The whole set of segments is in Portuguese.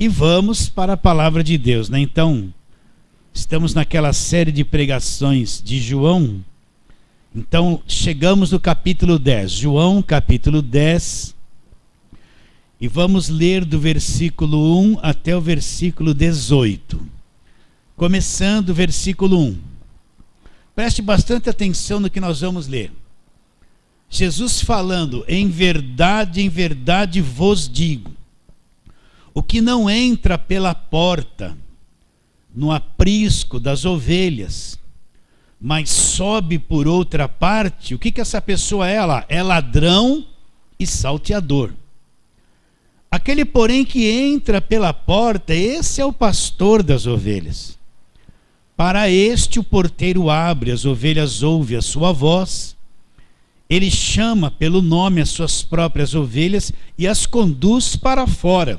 E vamos para a palavra de Deus, né? Então, estamos naquela série de pregações de João. Então, chegamos no capítulo 10. João, capítulo 10. E vamos ler do versículo 1 até o versículo 18. Começando o versículo 1. Preste bastante atenção no que nós vamos ler. Jesus falando: em verdade vos digo, o que não entra pela porta, no aprisco das ovelhas, mas sobe por outra parte, o que essa pessoa é lá? É ladrão e salteador. Aquele, porém, que entra pela porta, esse é o pastor das ovelhas. Para este o porteiro abre, as ovelhas ouvem a sua voz, ele chama pelo nome as suas próprias ovelhas e as conduz para fora.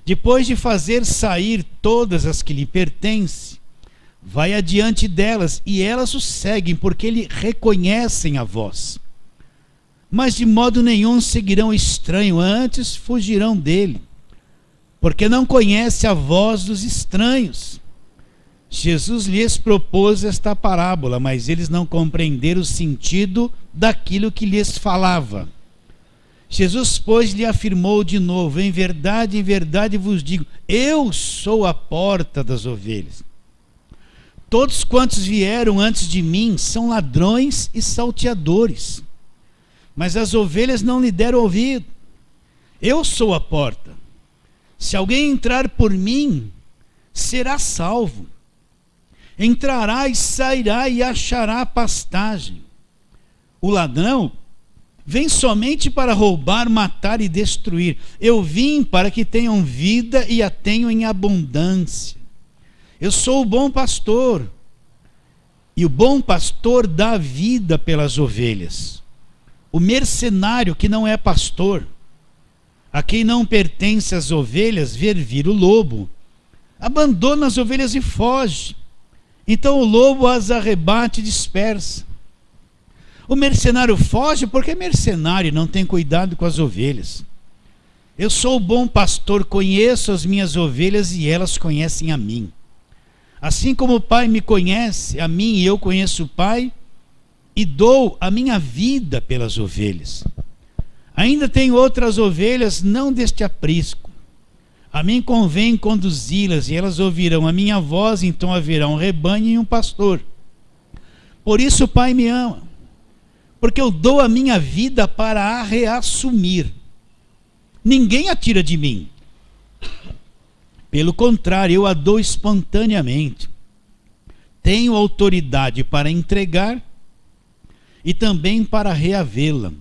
Depois de fazer sair todas as que lhe pertencem, vai adiante delas e elas o seguem, porque lhe reconhecem a voz. Mas de modo nenhum seguirão o estranho, antes fugirão dele, porque não conhece a voz dos estranhos. Jesus lhes propôs esta parábola, mas eles não compreenderam o sentido daquilo que lhes falava. Jesus, pois, lhe afirmou de novo: em verdade vos digo, eu sou a porta das ovelhas. Todos quantos vieram antes de mim são ladrões e salteadores, mas as ovelhas não lhe deram ouvido. Eu sou a porta. Se alguém entrar por mim, será salvo. Entrará e sairá e achará pastagem. O ladrão vem somente para roubar, matar e destruir. Eu vim para que tenham vida e a tenham em abundância. Eu sou o bom pastor, e o bom pastor dá vida pelas ovelhas. O mercenário que não é pastor, a quem não pertence as ovelhas, ver vir o lobo, abandona as ovelhas e foge. Então o lobo as arrebate e dispersa. O mercenário foge porque é mercenário e não tem cuidado com as ovelhas. Eu sou o bom pastor, conheço as minhas ovelhas e elas conhecem a mim. Assim como o Pai me conhece, a mim, e eu conheço o Pai, e dou a minha vida pelas ovelhas. Ainda tenho outras ovelhas, não deste aprisco. A mim convém conduzi-las, e elas ouvirão a minha voz, então haverá um rebanho e um pastor. Por isso o Pai me ama, porque eu dou a minha vida para a reassumir. Ninguém a tira de mim. Pelo contrário, eu a dou espontaneamente. Tenho autoridade para entregar e também para reavê-la.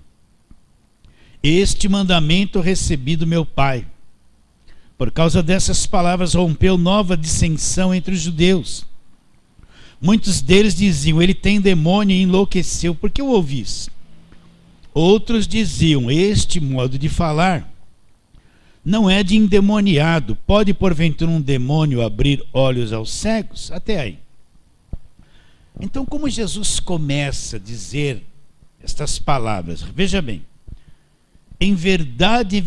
Este mandamento recebi do meu Pai. Por causa dessas palavras rompeu nova dissensão entre os judeus. Muitos deles diziam: ele tem demônio e enlouqueceu. Por que o ouvis? Outros diziam: este modo de falar não é de endemoniado. Pode porventura um demônio abrir olhos aos cegos? Até aí. Então, como Jesus começa a dizer estas palavras? Veja bem. Em verdade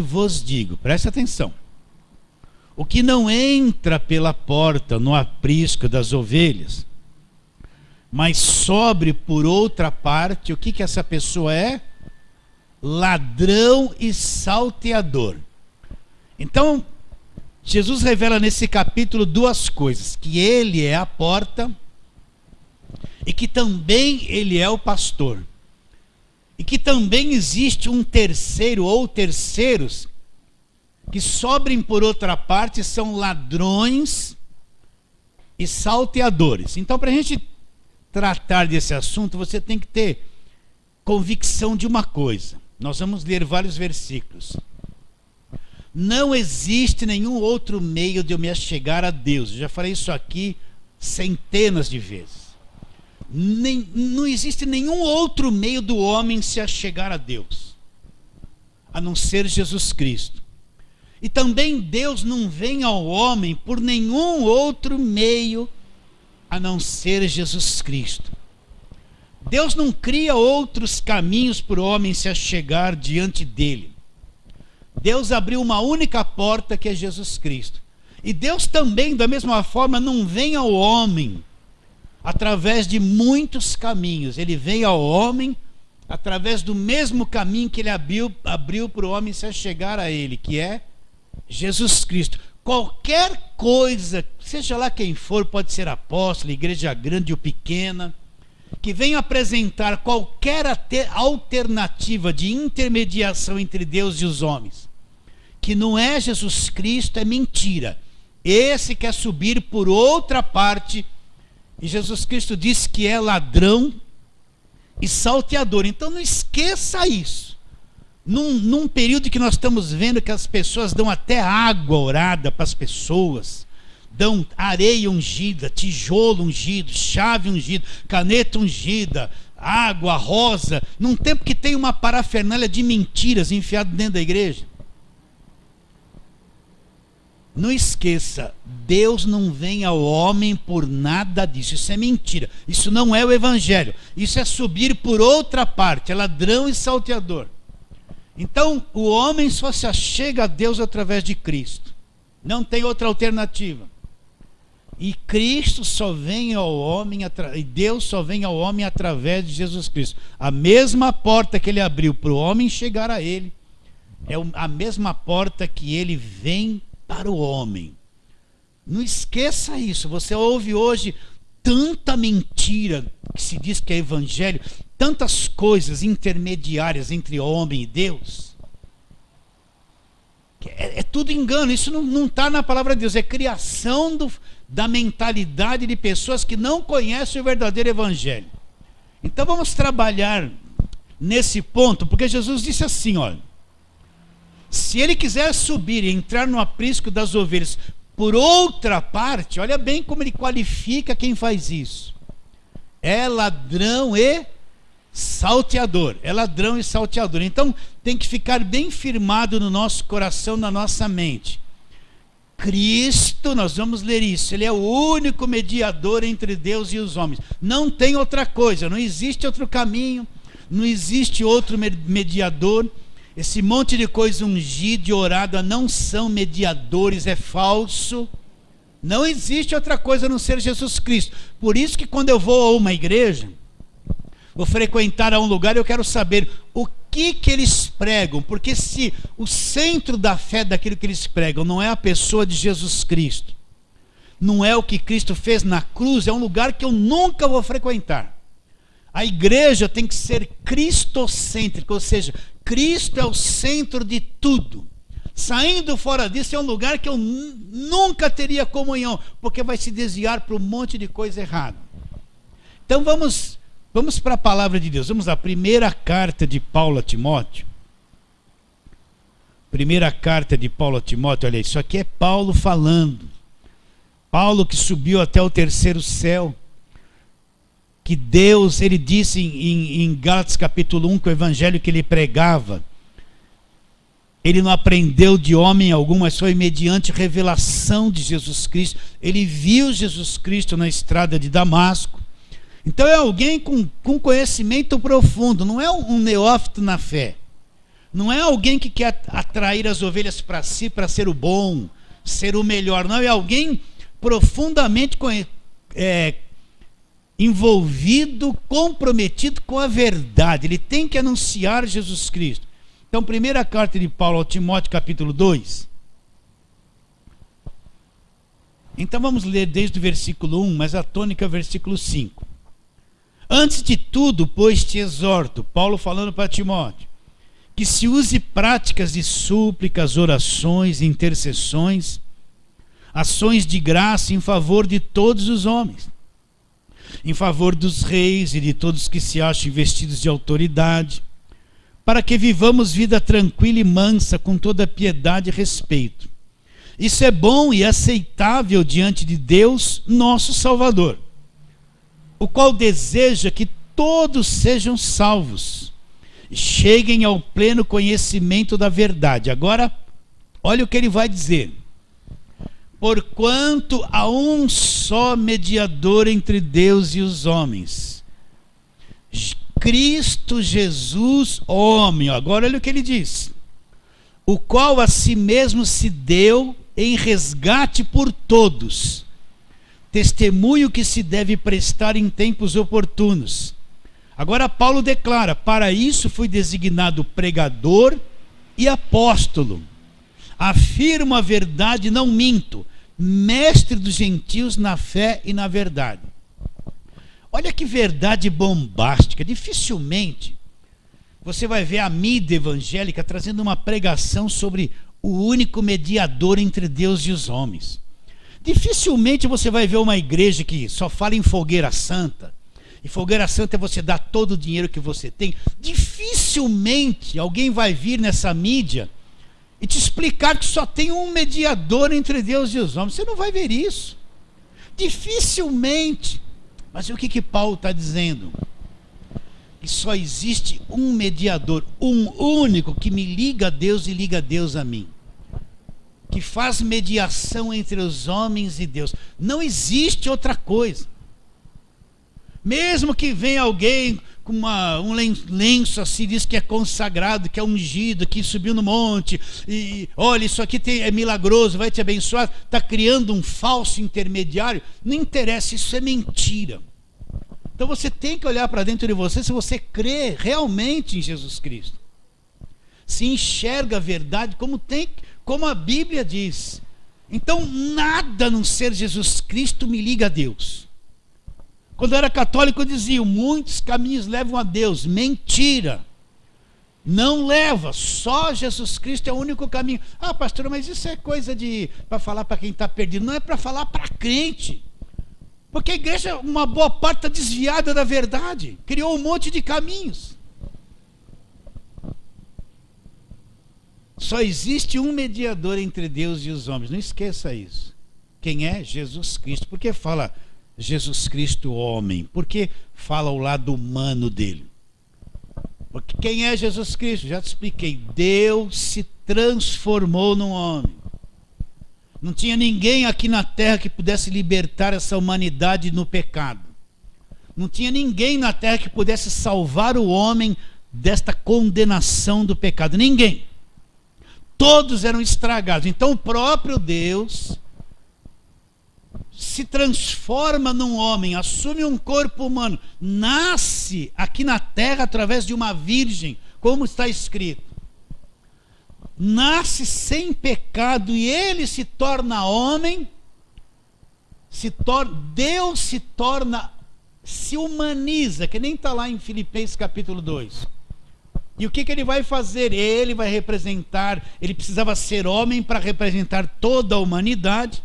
vos digo. Preste atenção. O que não entra pela porta no aprisco das ovelhas, mas sobe por outra parte, o que essa pessoa é? Ladrão e salteador. Então, Jesus revela nesse capítulo duas coisas: que ele é a porta e que também ele é o pastor. E que também existe um terceiro ou terceiros que sobrem por outra parte, são ladrões e salteadores. Então, para a gente tratar desse assunto, você tem que ter convicção de uma coisa. Nós vamos ler vários versículos. Não existe nenhum outro meio de eu me achegar a Deus. Eu já falei isso aqui centenas de vezes. Não existe nenhum outro meio do homem se achegar a Deus, a não ser Jesus Cristo. E também Deus não vem ao homem por nenhum outro meio a não ser Jesus Cristo. Deus não cria outros caminhos para o homem se achegar diante dele. Deus abriu uma única porta, que é Jesus Cristo. E Deus também, da mesma forma, não vem ao homem através de muitos caminhos. Ele vem ao homem através do mesmo caminho que ele abriu para o homem se chegar a ele, que é Jesus Cristo. Qualquer coisa, seja lá quem for, pode ser apóstolo, igreja grande ou pequena, que venha apresentar qualquer alternativa de intermediação entre Deus e os homens, que não é Jesus Cristo, é mentira. Esse quer subir por outra parte, e Jesus Cristo disse que é ladrão e salteador. Então não esqueça isso. Num período que nós estamos vendo que as pessoas dão até água orada para as pessoas, dão areia ungida, tijolo ungido, chave ungida, caneta ungida, água, rosa, num tempo que tem uma parafernália de mentiras enfiado dentro da igreja. Não esqueça, Deus não vem ao homem por nada disso. Isso é mentira. Isso não é o evangelho. Isso é subir por outra parte, é ladrão e salteador. Então, o homem só se achega a Deus através de Cristo. Não tem outra alternativa. E Cristo só vem ao homem, e Deus só vem ao homem através de Jesus Cristo. A mesma porta que ele abriu para o homem chegar a ele, é a mesma porta que ele vem para o homem. Não esqueça isso. Você ouve hoje tanta mentira que se diz que é evangelho, tantas coisas intermediárias entre homem e Deus. É tudo engano. Isso não está na palavra de Deus. É criação da mentalidade de pessoas que não conhecem o verdadeiro evangelho. Então vamos trabalhar nesse ponto, porque Jesus disse assim, olha: se ele quiser subir e entrar no aprisco das ovelhas por outra parte, olha bem como ele qualifica quem faz isso. É ladrão e salteador. É ladrão e salteador. Então tem que ficar bem firmado no nosso coração, na nossa mente. Cristo, nós vamos ler isso, ele é o único mediador entre Deus e os homens. Não tem outra coisa, não existe outro caminho, não existe outro mediador. Esse monte de coisa ungida e orada não são mediadores, é falso. Não existe outra coisa a não ser Jesus Cristo. Por isso que quando eu vou a uma igreja, vou frequentar a um lugar, eu quero saber o que eles pregam. Porque se o centro da fé daquilo que eles pregam não é a pessoa de Jesus Cristo, não é o que Cristo fez na cruz, é um lugar que eu nunca vou frequentar. A igreja tem que ser cristocêntrica, ou seja, Cristo é o centro de tudo. Saindo fora disso é um lugar que eu nunca teria comunhão, porque vai se desviar para um monte de coisa errada. Então vamos para a palavra de Deus. Vamos à primeira carta de Paulo a Timóteo. Primeira carta de Paulo a Timóteo, olha, isso aqui é Paulo falando. Paulo que subiu até o terceiro céu. Que Deus, ele disse em Gálatas capítulo 1, que o evangelho que ele pregava, ele não aprendeu de homem algum, mas foi mediante revelação de Jesus Cristo. Ele viu Jesus Cristo na estrada de Damasco. Então é alguém com conhecimento profundo, não é um neófito na fé. Não é alguém que quer atrair as ovelhas para si, para ser o bom, ser o melhor. Não, é alguém profundamente envolvido, comprometido com a verdade. Ele tem que anunciar Jesus Cristo. Então, primeira carta de Paulo ao Timóteo, capítulo 2. Então vamos ler desde o versículo 1, mas a tônica é o versículo 5. Antes de tudo, pois te exorto, Paulo falando para Timóteo, que se use práticas de súplicas, orações, intercessões, ações de graça em favor de todos os homens, em favor dos reis e de todos que se acham investidos de autoridade, para que vivamos vida tranquila e mansa, com toda piedade e respeito. Isso é bom e aceitável diante de Deus, nosso Salvador, o qual deseja que todos sejam salvos, cheguem ao pleno conhecimento da verdade. Agora, olha o que ele vai dizer. Porquanto há um só mediador entre Deus e os homens, Cristo Jesus, homem. Agora olha o que ele diz. o qual a si mesmo se deu em resgate por todos, testemunho que se deve prestar em tempos oportunos. Agora Paulo declara: para isso fui designado pregador e apóstolo. Afirmo a verdade, não minto, mestre dos gentios na fé e na verdade. Olha que verdade bombástica. Dificilmente você vai ver a mídia evangélica trazendo uma pregação sobre o único mediador entre Deus e os homens. Dificilmente você vai ver uma igreja que só fala em fogueira santa. E fogueira santa é você dar todo o dinheiro que você tem. Dificilmente alguém vai vir nessa mídia e te explicar que só tem um mediador entre Deus e os homens. Você não vai ver isso. Dificilmente. Mas o que Paulo está dizendo? Que só existe um mediador, um único, que me liga a Deus e liga a Deus a mim. Que faz mediação entre os homens e Deus. Não existe outra coisa. Mesmo que venha alguém com um lenço assim, diz que é consagrado, que é ungido, que subiu no monte, e olha, isso aqui é milagroso, vai te abençoar, está criando um falso intermediário. Não interessa, isso é mentira. Então você tem que olhar para dentro de você se você crê realmente em Jesus Cristo. Se enxerga a verdade como a Bíblia diz. Então nada a não ser Jesus Cristo me liga a Deus. Quando eu era católico eu dizia: muitos caminhos levam a Deus. Mentira. Não leva. Só Jesus Cristo é o único caminho. Ah, pastor, mas isso é coisa para falar para quem está perdido. Não é para falar para crente. Porque a igreja, uma boa parte está desviada da verdade. Criou um monte de caminhos. Só existe um mediador entre Deus e os homens. Não esqueça isso. Quem é? Jesus Cristo. Por que fala Jesus Cristo homem? Porque fala o lado humano dele. Porque quem é Jesus Cristo? Já te expliquei. Deus se transformou num homem. Não tinha ninguém aqui na terra que pudesse libertar essa humanidade no pecado. Não tinha ninguém na terra que pudesse salvar o homem desta condenação do pecado. Ninguém. Todos eram estragados. Então o próprio Deus se transforma num homem, assume um corpo humano, nasce aqui na terra através de uma virgem, como está escrito. Nasce sem pecado e ele se torna homem, Deus se humaniza, que nem está lá em Filipenses capítulo 2. E o que ele vai fazer? Ele vai representar, ele precisava ser homem para representar toda a humanidade,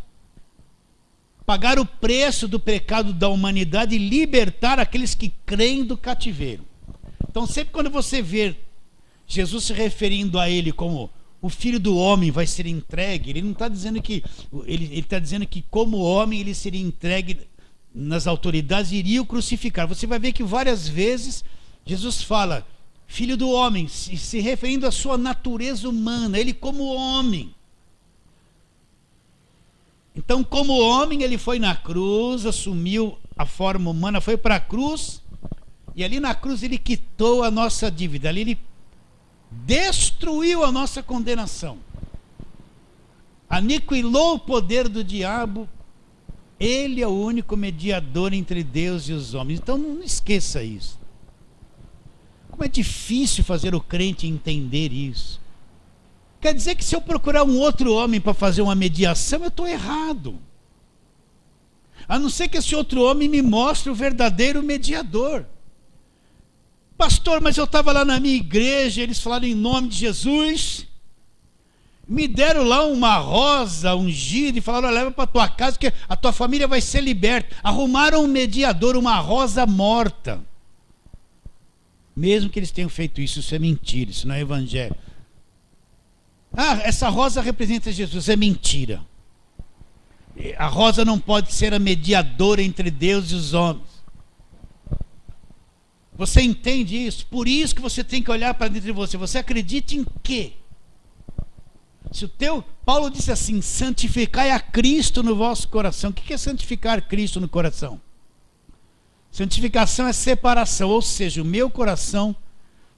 pagar o preço do pecado da humanidade e libertar aqueles que creem do cativeiro. Então sempre quando você vê Jesus se referindo a ele como o filho do homem vai ser entregue, ele não está dizendo que, ele está dizendo que como homem ele seria entregue nas autoridades e iria o crucificar. Você vai ver que várias vezes Jesus fala filho do homem, se referindo à sua natureza humana, ele como homem. Então como homem ele foi na cruz, assumiu a forma humana, foi para a cruz, e ali na cruz ele quitou a nossa dívida, ali ele destruiu a nossa condenação, aniquilou o poder do diabo. Ele é o único mediador entre Deus e os homens. Então não esqueça isso. Como é difícil fazer o crente entender isso. Quer dizer que se eu procurar um outro homem para fazer uma mediação, eu estou errado. A não ser que esse outro homem me mostre o verdadeiro mediador. Pastor, mas eu estava lá na minha igreja, eles falaram em nome de Jesus, me deram lá uma rosa ungida e falaram: leva para tua casa que a tua família vai ser liberta. Arrumaram um mediador, uma rosa morta. Mesmo que eles tenham feito isso, isso é mentira, isso não é evangelho. Ah, essa rosa representa Jesus, é mentira. A rosa não pode ser a mediadora entre Deus e os homens. Você entende isso? Por isso que você tem que olhar para dentro de você. Você acredita em quê? Paulo disse assim: santificai a Cristo no vosso coração. O que é santificar Cristo no coração? Santificação é separação, ou seja, o meu coração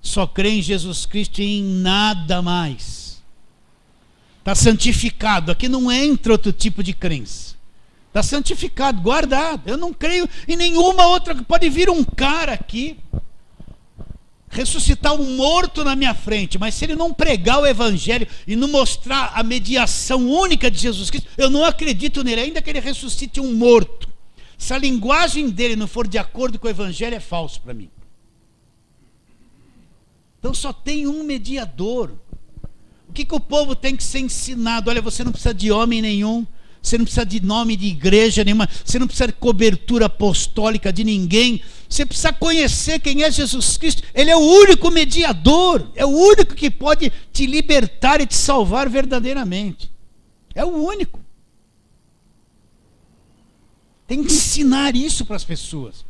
só crê em Jesus Cristo e em nada mais. Está santificado. Aqui não entra outro tipo de crença. Está santificado, guardado. Eu não creio em nenhuma outra. Pode vir um cara aqui, ressuscitar um morto na minha frente, mas se ele não pregar o evangelho e não mostrar a mediação única de Jesus Cristo, eu não acredito nele, ainda que ele ressuscite um morto. Se a linguagem dele não for de acordo com o evangelho, é falso para mim. Então só tem um mediador. O que o povo tem que ser ensinado? Olha, você não precisa de homem nenhum, você não precisa de nome de igreja nenhuma, você não precisa de cobertura apostólica de ninguém, você precisa conhecer quem é Jesus Cristo. Ele é o único mediador, é o único que pode te libertar e te salvar verdadeiramente. É o único. Tem que ensinar isso para as pessoas.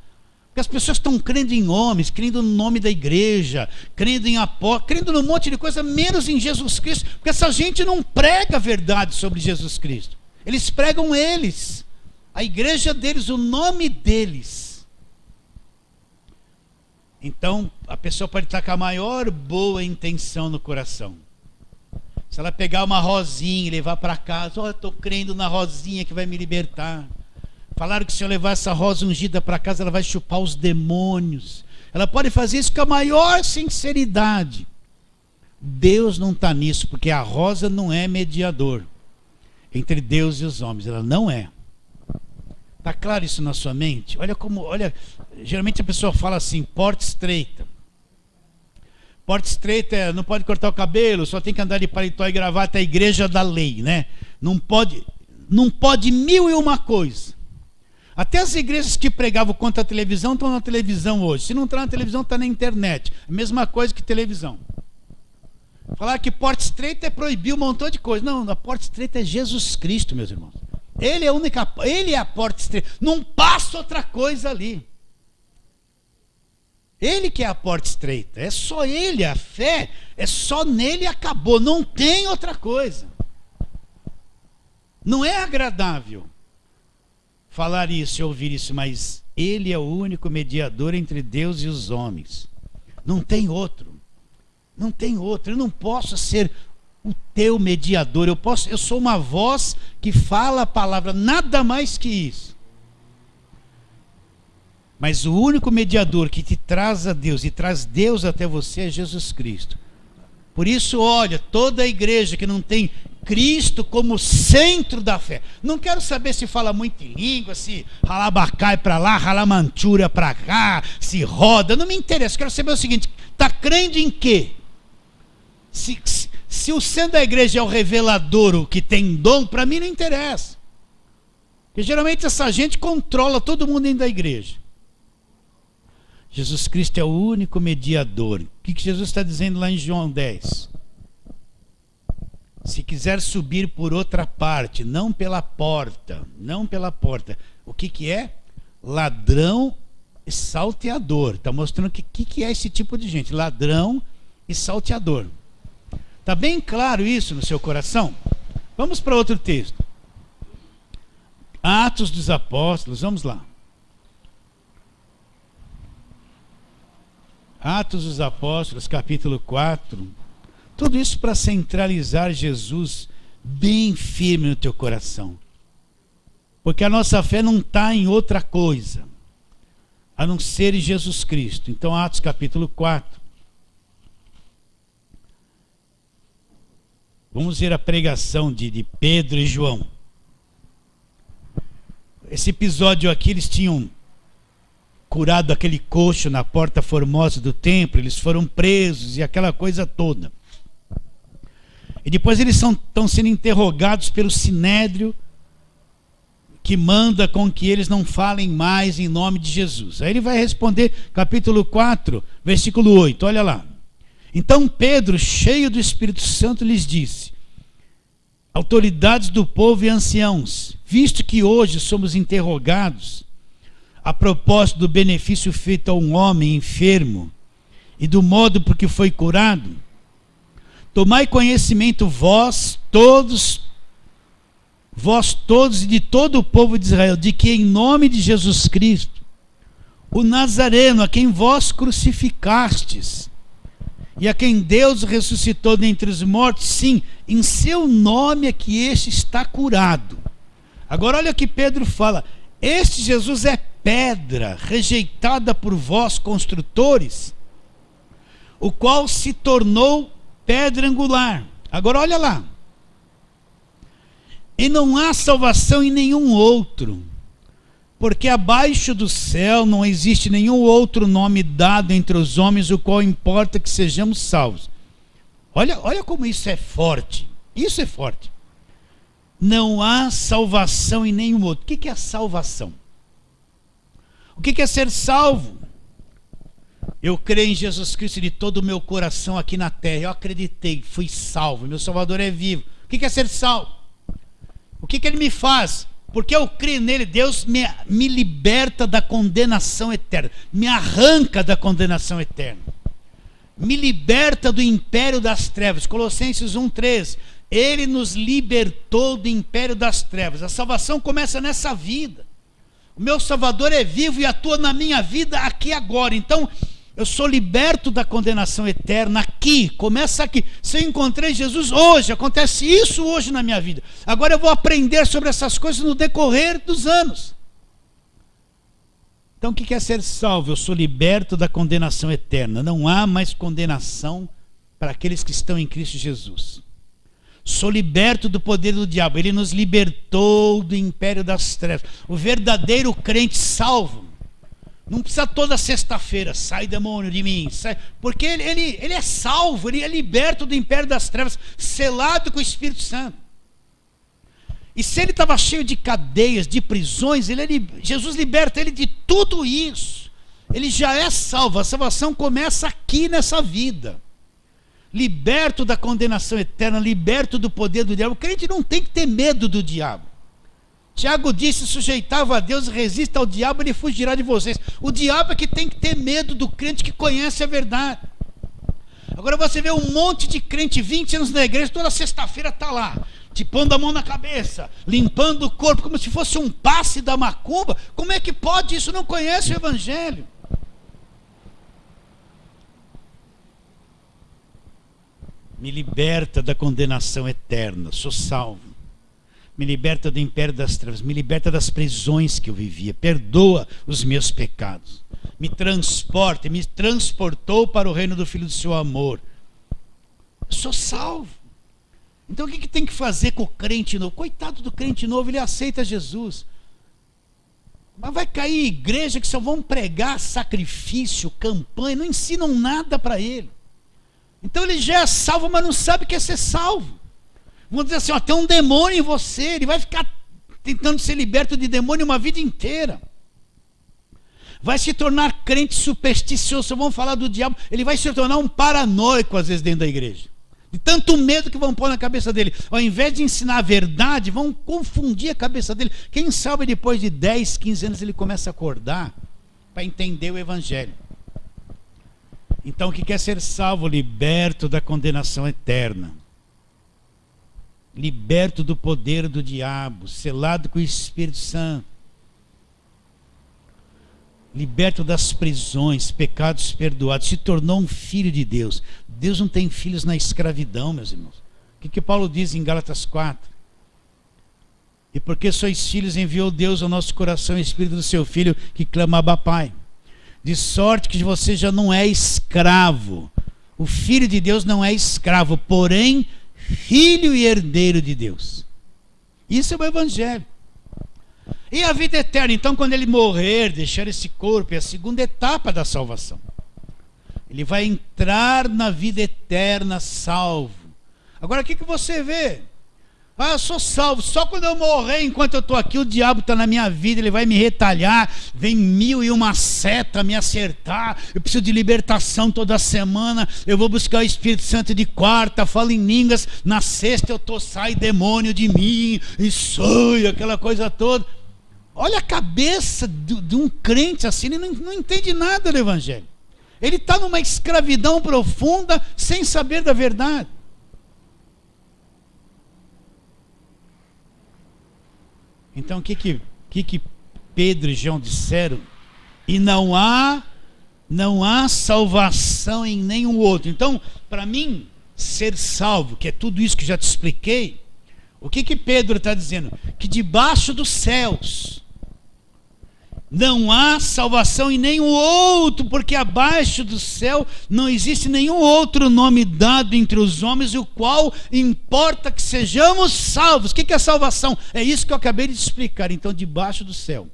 Porque as pessoas estão crendo em homens, crendo no nome da igreja, crendo em apóstolos, crendo num monte de coisa, menos em Jesus Cristo. Porque essa gente não prega a verdade sobre Jesus Cristo. Eles pregam eles, a igreja deles, o nome deles. Então, a pessoa pode estar com a maior boa intenção no coração. Se ela pegar uma rosinha e levar para casa, eu estou crendo na rosinha que vai me libertar. Falaram que se eu levar essa rosa ungida para casa, ela vai chupar os demônios. Ela pode fazer isso com a maior sinceridade. Deus não está nisso, porque a rosa não é mediador entre Deus e os homens. Ela não é. Está claro isso na sua mente? Olha, geralmente a pessoa fala assim, porta estreita. Porta estreita não pode cortar o cabelo, só tem que andar de paletó e gravata, é a igreja da lei, né? Não pode mil e uma coisa. Até as igrejas que pregavam contra a televisão estão na televisão hoje. Se não está na televisão, está na internet. A mesma coisa que televisão. Falar que porta estreita é proibir um montão de coisa. Não, a porta estreita é Jesus Cristo, meus irmãos. Ele é a porta estreita. Não passa outra coisa ali. Ele que é a porta estreita. É só ele, a fé é só nele e acabou. Não tem outra coisa. Não é agradável falar isso e ouvir isso, mas ele é o único mediador entre Deus e os homens. Não tem outro. Não tem outro. Eu não posso ser o teu mediador. Eu sou uma voz que fala a palavra, nada mais que isso. Mas o único mediador que te traz a Deus e traz Deus até você é Jesus Cristo. Por isso, olha, toda a igreja que não tem Cristo como centro da fé. Não quero saber se fala muito em língua, se ralabacai para lá, ralamantúria para cá, se roda. Não me interessa. Quero saber o seguinte: está crendo em quê? Se o centro da igreja é o revelador, o que tem dom, para mim não interessa. Porque geralmente essa gente controla todo mundo dentro da igreja. Jesus Cristo é o único mediador. O que Jesus está dizendo lá em João 10? Se quiser subir por outra parte, não pela porta, o que é? Ladrão e salteador. Está mostrando o que é esse tipo de gente, ladrão e salteador. Está bem claro isso no seu coração? Vamos para outro texto. Atos dos Apóstolos, vamos lá. Atos dos Apóstolos, capítulo 4. Tudo isso para centralizar Jesus bem firme no teu coração. Porque a nossa fé não está em outra coisa, a não ser em Jesus Cristo. Então, Atos capítulo 4. Vamos ver a pregação de Pedro e João. Esse episódio aqui, eles tinham curado aquele coxo na porta formosa do templo, eles foram presos e aquela coisa toda. E depois eles estão sendo interrogados pelo Sinédrio, que manda com que eles não falem mais em nome de Jesus. Aí ele vai responder, capítulo 4, versículo 8, olha lá. Então Pedro, cheio do Espírito Santo, lhes disse: autoridades do povo e anciãos, visto que hoje somos interrogados a propósito do benefício feito a um homem enfermo e do modo por que foi curado, tomai conhecimento vós todos e de todo o povo de Israel, de que em nome de Jesus Cristo, o Nazareno, a quem vós crucificastes, e a quem Deus ressuscitou dentre os mortos, sim, em seu nome é que este está curado. Agora olha o que Pedro fala: este Jesus é pedra rejeitada por vós construtores, o qual se tornou pedra angular. Agora olha lá: e não há salvação em nenhum outro, porque abaixo do céu não existe nenhum outro nome dado entre os homens, o qual importa que sejamos salvos. Olha como isso é forte. Isso é forte. Não há salvação em nenhum outro. O que é a salvação? O que é ser salvo? Eu creio em Jesus Cristo de todo o meu coração aqui na terra. Eu acreditei, fui salvo. Meu Salvador é vivo. O que é ser salvo? O que ele me faz? Porque eu creio nele, Deus me liberta da condenação eterna, me arranca da condenação eterna, me liberta do império das trevas. Colossenses 1:3, ele nos libertou do império das trevas. A salvação começa nessa vida. O meu Salvador é vivo e atua na minha vida aqui e agora. Então eu sou liberto da condenação eterna aqui, começa aqui. Se eu encontrei Jesus hoje, acontece isso hoje na minha vida. Agora eu vou aprender sobre essas coisas no decorrer dos anos. Então o que é ser salvo? Eu sou liberto da condenação eterna. Não há mais condenação para aqueles que estão em Cristo Jesus. Sou liberto do poder do diabo. Ele nos libertou do império das trevas. O verdadeiro crente salvo não precisa toda sexta-feira: sai demônio de mim, sai, porque ele é salvo, ele é liberto do império das trevas, selado com o Espírito Santo. E se ele estava cheio de cadeias, de prisões, Jesus liberta ele de tudo isso. Ele já é salvo. A salvação começa aqui nessa vida. Liberto da condenação eterna, liberto do poder do diabo. O crente não tem que ter medo do diabo. Tiago disse: sujeitava a Deus, resista ao diabo, ele fugirá de vocês. O diabo é que tem que ter medo do crente que conhece a verdade. Agora você vê um monte de crente, 20 anos na igreja, toda sexta-feira está lá, te pondo a mão na cabeça, limpando o corpo, como se fosse um passe da macumba. Como é que pode isso? Não conhece o evangelho. Me liberta da condenação eterna, sou salvo. Me liberta do império das trevas, me liberta das prisões que eu vivia, perdoa os meus pecados, me transporta, me transportou para o reino do Filho do seu amor. Eu sou salvo. Então o que tem que fazer com o crente novo? Coitado do crente novo, ele aceita Jesus, mas vai cair igreja que só vão pregar sacrifício, campanha, não ensinam nada para ele. Então ele já é salvo, mas não sabe o que é ser salvo. Vão dizer assim: ó, tem um demônio em você. Ele vai ficar tentando ser liberto de demônio uma vida inteira. Vai se tornar crente supersticioso. Vão falar do diabo. Ele vai se tornar um paranoico às vezes dentro da igreja, de tanto medo que vão pôr na cabeça dele. Ao invés de ensinar a verdade, vão confundir a cabeça dele. Quem sabe depois de 10, 15 anos ele começa a acordar para entender o evangelho. Então o que quer ser salvo? Liberto da condenação eterna, liberto do poder do diabo, selado com o Espírito Santo, liberto das prisões, pecados perdoados, se tornou um filho de Deus. Deus não tem filhos na escravidão, meus irmãos. O que Paulo diz em Gálatas 4? E porque sois filhos, enviou Deus ao nosso coração o Espírito do seu Filho, que clama: Abba, Pai. De sorte que você já não é escravo. O Filho de Deus não é escravo, porém filho e herdeiro de Deus. Isso é o evangelho. E a vida eterna? Então, quando ele morrer, deixar esse corpo, é a segunda etapa da salvação. Ele vai entrar na vida eterna salvo. Agora o que você vê? Ah, eu sou salvo, só quando eu morrer, enquanto eu estou aqui, o diabo está na minha vida, ele vai me retalhar, vem 1001 seta me acertar, eu preciso de libertação toda semana, eu vou buscar o Espírito Santo de quarta, falo em línguas, na sexta sai demônio de mim, e sonho, aquela coisa toda. Olha a cabeça de um crente assim, ele não entende nada do evangelho. Ele está numa escravidão profunda, sem saber da verdade. Então o que Pedro e João disseram? E não há Não há salvação em nenhum outro. Então, para mim, ser salvo, que é tudo isso que já te expliquei, o que Pedro está dizendo? Que debaixo dos céus não há salvação em nenhum outro, porque abaixo do céu não existe nenhum outro nome dado entre os homens, o qual importa que sejamos salvos. O que é salvação? É isso que eu acabei de explicar. Então, debaixo do céu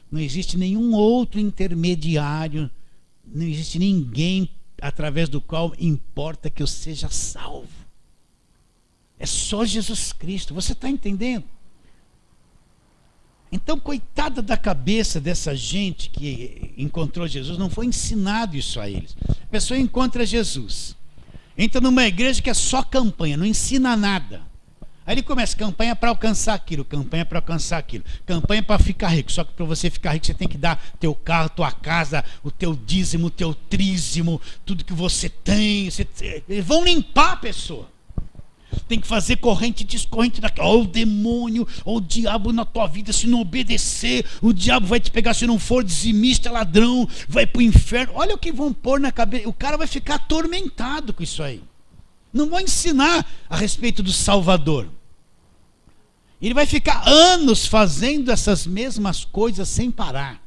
não existe nenhum outro intermediário, não existe ninguém através do qual importa que eu seja salvo. É só Jesus Cristo. Você está entendendo? Então, coitada da cabeça dessa gente que encontrou Jesus, não foi ensinado isso a eles. A pessoa encontra Jesus, entra numa igreja que é só campanha, não ensina nada. Aí ele começa, campanha para alcançar aquilo, campanha para alcançar aquilo, campanha para ficar rico. Só que para você ficar rico, você tem que dar teu carro, tua casa, o teu dízimo, o teu trízimo, tudo que você tem. Eles vão limpar a pessoa. Tem que fazer corrente e descorrente daquela. Ó, o demônio, ó, o diabo na tua vida, se não obedecer, o diabo vai te pegar, se não for dizimista, ladrão, vai para o inferno. Olha o que vão pôr na cabeça. O cara vai ficar atormentado com isso aí. Não vão ensinar a respeito do Salvador. Ele vai ficar anos fazendo essas mesmas coisas sem parar,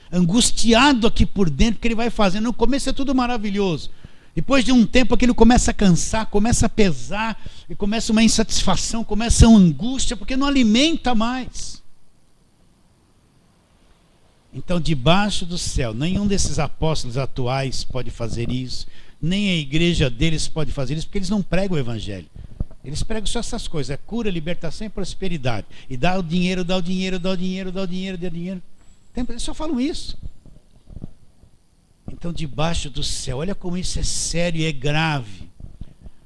angustiado aqui por dentro, porque ele vai fazendo. No começo é tudo maravilhoso. Depois de um tempo aquilo começa a cansar, começa a pesar, e começa uma insatisfação, começa uma angústia, porque não alimenta mais. Então, debaixo do céu, nenhum desses apóstolos atuais pode fazer isso, nem a igreja deles pode fazer isso, porque eles não pregam o evangelho. Eles pregam só essas coisas, é cura, libertação e prosperidade. E dá o dinheiro, dá o dinheiro, dá o dinheiro, dá o dinheiro, dá o dinheiro. Eles só falam isso. Então, debaixo do céu, olha como isso é sério e é grave.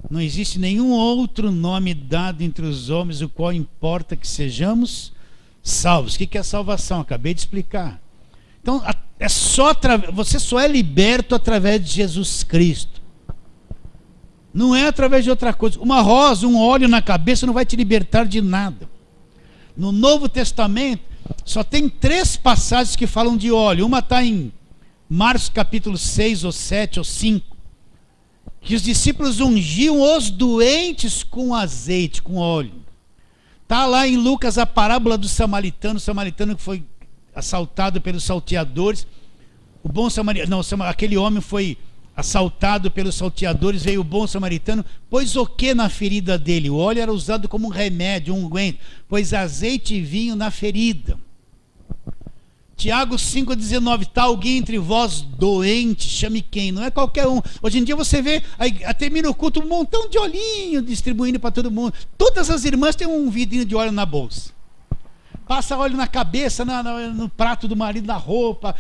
Não existe nenhum outro nome dado entre os homens, o qual importa que sejamos salvos. O que é salvação? Acabei de explicar. Então, você só é liberto através de Jesus Cristo. Não é através de outra coisa. Uma rosa, um óleo na cabeça não vai te libertar de nada. No Novo Testamento, só tem 3 passagens que falam de óleo. Uma está em Marcos capítulo 6 ou 7 ou 5, que os discípulos ungiam os doentes com azeite, com óleo. Está lá em Lucas a parábola do samaritano que foi assaltado pelos salteadores. O bom samaritano, não, aquele homem foi assaltado pelos salteadores, veio o bom samaritano, pôs o que na ferida dele? O óleo era usado como um remédio, um unguento, pôs azeite e vinho na ferida. Tiago 5,19, está alguém entre vós doente, chame quem? Não é qualquer um. Hoje em dia você vê, aí termina o culto, um montão de olhinho distribuindo para todo mundo. Todas as irmãs têm um vidrinho de óleo na bolsa. Passa óleo na cabeça, no prato do marido, na roupa.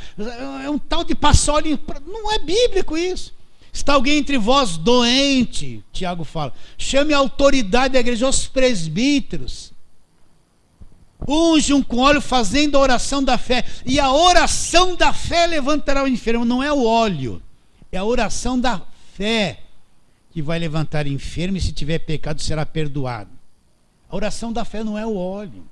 É um tal de passar óleo. Não é bíblico isso. Está alguém entre vós doente, Tiago fala, chame a autoridade da igreja, os presbíteros. Unjam com óleo fazendo a oração da fé. E a oração da fé levantará o enfermo. Não é o óleo, é a oração da fé que vai levantar o enfermo, e se tiver pecado será perdoado. A oração da fé não é o óleo.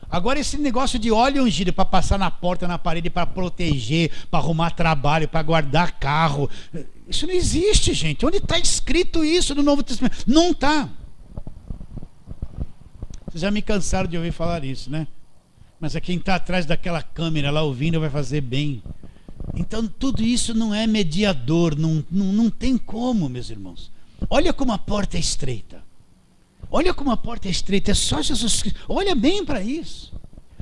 Agora esse negócio de óleo ungido para passar na porta, na parede, para proteger, para arrumar trabalho, para guardar carro, isso não existe, gente. Onde está escrito isso no Novo Testamento? Não está. Vocês já me cansaram de ouvir falar isso, né? Mas quem está atrás daquela câmera lá ouvindo vai fazer bem. Então tudo isso não é mediador, não tem como, meus irmãos. Olha como a porta é estreita. Olha como a porta é estreita, é só Jesus Cristo. Olha bem para isso.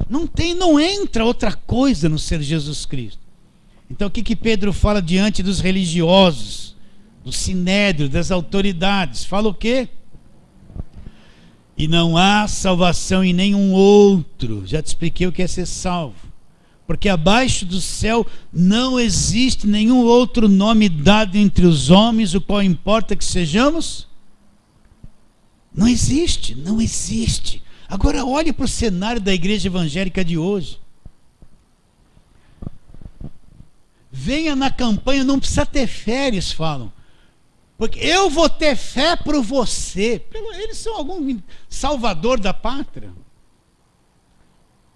Não entra outra coisa no ser Jesus Cristo. Então o que Pedro fala diante dos religiosos, do sinédrio, das autoridades? Fala o quê? E não há salvação em nenhum outro. Já te expliquei o que é ser salvo. Porque abaixo do céu não existe nenhum outro nome dado entre os homens, o qual importa que sejamos. Não existe, não existe. Agora olhe para o cenário da igreja evangélica de hoje. Venha na campanha, não precisa ter fé, eles falam. Porque eu vou ter fé por você. Eles são algum salvador da pátria?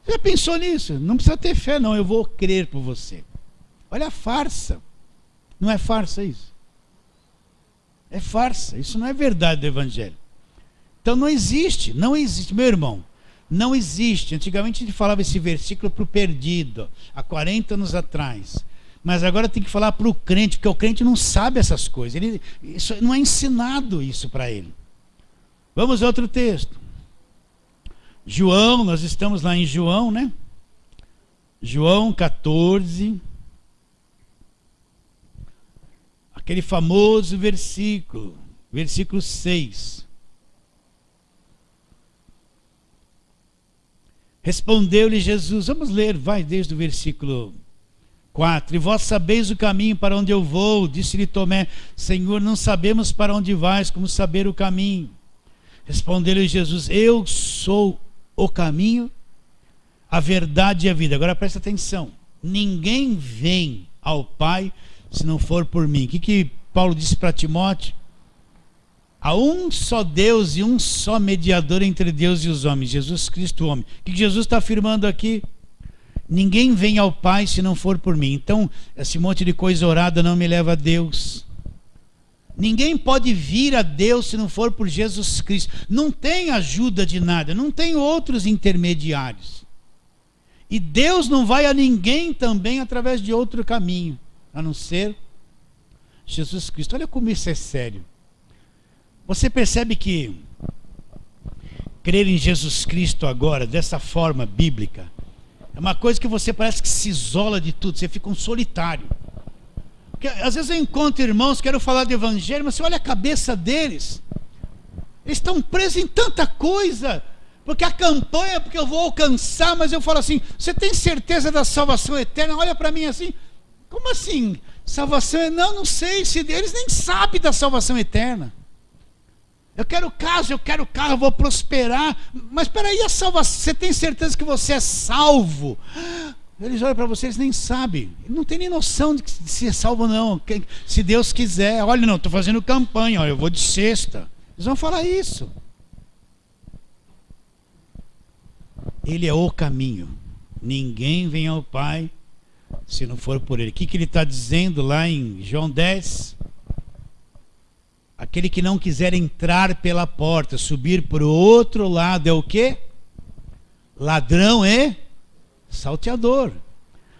Você já pensou nisso? Não precisa ter fé não, eu vou crer por você. Olha a farsa. Não é farsa isso? É farsa. Isso não é verdade do Evangelho. Então não existe, meu irmão. Não existe. Antigamente a gente falava esse versículo para o perdido, há 40 anos atrás. Mas agora tem que falar para o crente, porque o crente não sabe essas coisas. Isso não é ensinado isso para ele. Vamos a outro texto. João, nós estamos lá em João, né? João 14. Aquele famoso versículo, versículo 6. Respondeu-lhe Jesus, vamos ler, vai desde o versículo 4. E vós sabeis o caminho para onde eu vou, disse-lhe Tomé, Senhor, não sabemos para onde vais, como saber o caminho? Respondeu-lhe Jesus, eu sou o caminho, a verdade e a vida. Agora presta atenção, ninguém vem ao Pai se não for por mim. O que Paulo disse para Timóteo? Há um só Deus e um só mediador entre Deus e os homens, Jesus Cristo, o homem. O que Jesus está afirmando aqui? Ninguém vem ao Pai se não for por mim. Então, esse monte de coisa orada não me leva a Deus. Ninguém pode vir a Deus se não for por Jesus Cristo. Não tem ajuda de nada, não tem outros intermediários. E Deus não vai a ninguém também através de outro caminho, a não ser Jesus Cristo. Olha como isso é sério. Você percebe que crer em Jesus Cristo agora, dessa forma bíblica, é uma coisa que você parece que se isola de tudo, você fica um solitário. Porque às vezes eu encontro irmãos, quero falar do Evangelho, mas você olha a cabeça deles, eles estão presos em tanta coisa, porque a campanha, porque eu vou alcançar, mas eu falo assim, você tem certeza da salvação eterna? Olha para mim assim, como assim? Salvação? Não sei, se eles nem sabem da salvação eterna. Eu quero casa, eu quero carro, eu vou prosperar. Mas espera aí, a salvação, você tem certeza que você é salvo? Eles olham para você, eles nem sabem. Não tem nem noção de se é salvo ou não. Se Deus quiser, olha, não, estou fazendo campanha, olha, eu vou de sexta. Eles vão falar isso. Ele é o caminho. Ninguém vem ao Pai se não for por Ele. O que ele está dizendo lá em João 10? Aquele que não quiser entrar pela porta, subir para o outro lado, é o quê? Ladrão e salteador.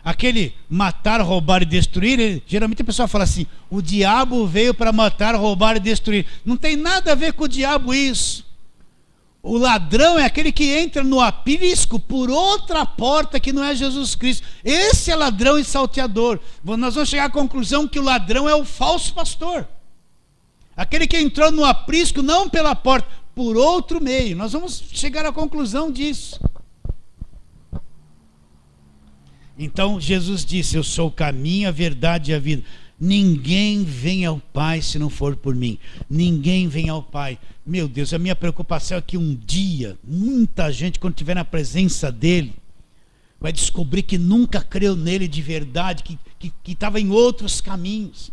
Aquele matar, roubar e destruir, geralmente a pessoa fala assim, o diabo veio para matar, roubar e destruir. Não tem nada a ver com o diabo isso. O ladrão é aquele que entra no aprisco por outra porta que não é Jesus Cristo. Esse é ladrão e salteador. Nós vamos chegar à conclusão que o ladrão é o falso pastor. Aquele que entrou no aprisco não pela porta, por outro meio. Nós vamos chegar à conclusão disso. Então Jesus disse, eu sou o caminho, a verdade e a vida. Ninguém vem ao Pai se não for por mim. Ninguém vem ao Pai. Meu Deus, a minha preocupação é que um dia, muita gente, quando estiver na presença dele, vai descobrir que nunca creu nele de verdade, que estava em outros caminhos.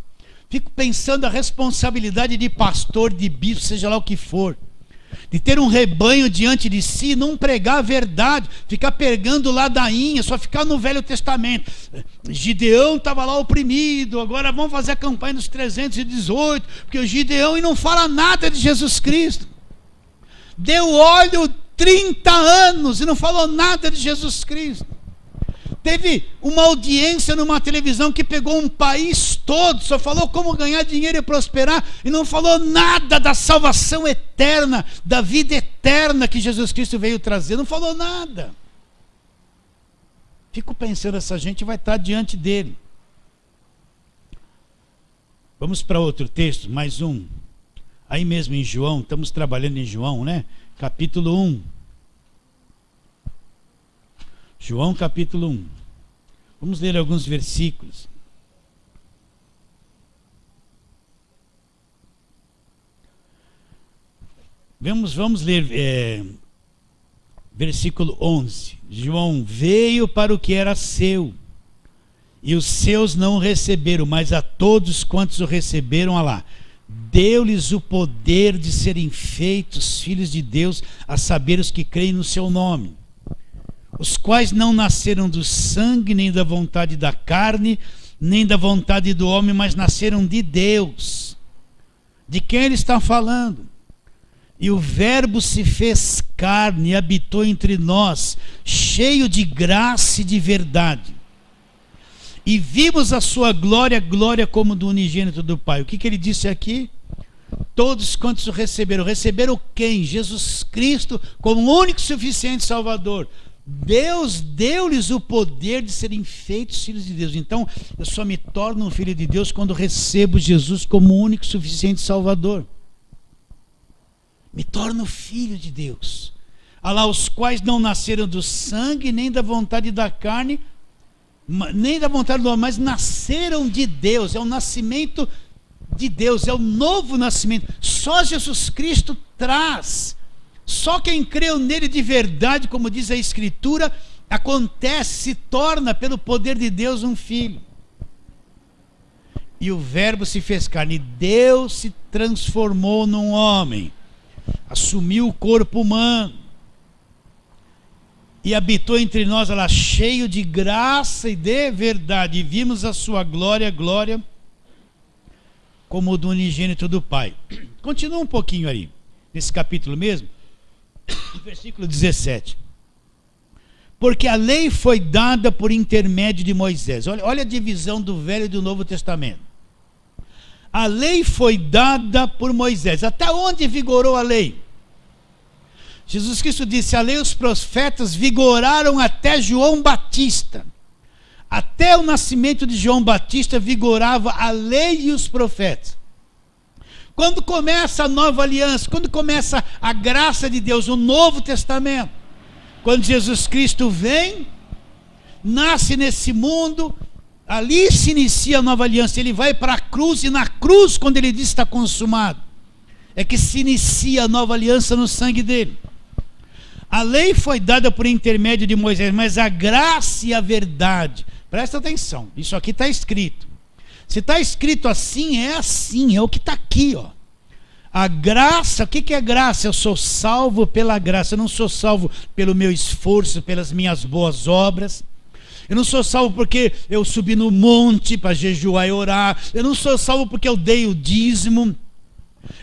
Fico pensando a responsabilidade de pastor, de bispo, seja lá o que for, de ter um rebanho diante de si, não pregar a verdade, ficar pegando ladainha, só ficar no Velho Testamento. Gideão estava lá oprimido, agora vamos fazer a campanha dos 318, porque o Gideão e não fala nada de Jesus Cristo. Deu óleo 30 anos e não falou nada de Jesus Cristo. Teve uma audiência numa televisão que pegou um país todo, só falou como ganhar dinheiro e prosperar, e não falou nada da salvação eterna, da vida eterna que Jesus Cristo veio trazer, não falou nada. Fico pensando, essa gente vai estar diante dele. Vamos para outro texto, mais um. Aí mesmo em João, estamos trabalhando em João, né? Capítulo 1. João capítulo 1. Vamos ler alguns versículos. Vamos ler versículo 11. João veio para o que era seu, e os seus não o receberam, mas a todos quantos o receberam, olha lá, deu-lhes o poder de serem feitos filhos de Deus, a saber os que creem no seu nome, os quais não nasceram do sangue, nem da vontade da carne, nem da vontade do homem, mas nasceram de Deus. De quem ele está falando? E o Verbo se fez carne e habitou entre nós, cheio de graça e de verdade. E vimos a sua glória, glória como do unigênito do Pai. O que ele disse aqui? Todos quantos o receberam. Receberam quem? Jesus Cristo como o único e suficiente Salvador. Deus deu-lhes o poder de serem feitos filhos de Deus. Então, eu só me torno um filho de Deus quando recebo Jesus como o único e suficiente Salvador. Me torno filho de Deus. Alá, os quais não nasceram do sangue, nem da vontade da carne, nem da vontade do homem, mas nasceram de Deus. É o nascimento de Deus, é o novo nascimento. Só Jesus Cristo traz. Só quem creu nele de verdade, como diz a Escritura, acontece, se torna pelo poder de Deus um filho. E o Verbo se fez carne. Deus se transformou num homem. Assumiu o corpo humano e habitou entre nós, lá, cheio de graça e de verdade. E vimos a sua glória, glória como o do unigênito do Pai. Continua um pouquinho aí, nesse capítulo mesmo, versículo 17. Porque a lei foi dada por intermédio de Moisés. Olha a divisão do Velho e do Novo Testamento. A lei foi dada por Moisés. Até onde vigorou a lei? Jesus Cristo disse: a lei e os profetas vigoraram até João Batista. Até o nascimento de João Batista vigorava a lei e os profetas. Quando começa a nova aliança, quando começa a graça de Deus, o Novo Testamento, quando Jesus Cristo vem, nasce nesse mundo, ali se inicia a nova aliança. Ele vai para a cruz, e na cruz, quando ele diz está consumado, é que se inicia a nova aliança no sangue dele. A lei foi dada por intermédio de Moisés, mas a graça e a verdade, presta atenção, isso aqui está escrito. Se está escrito assim, é o que está aqui, ó. A graça, o que é graça? Eu sou salvo pela graça. Eu não sou salvo pelo meu esforço, pelas minhas boas obras. Eu não sou salvo porque eu subi no monte para jejuar e orar. Eu não sou salvo porque eu dei o dízimo.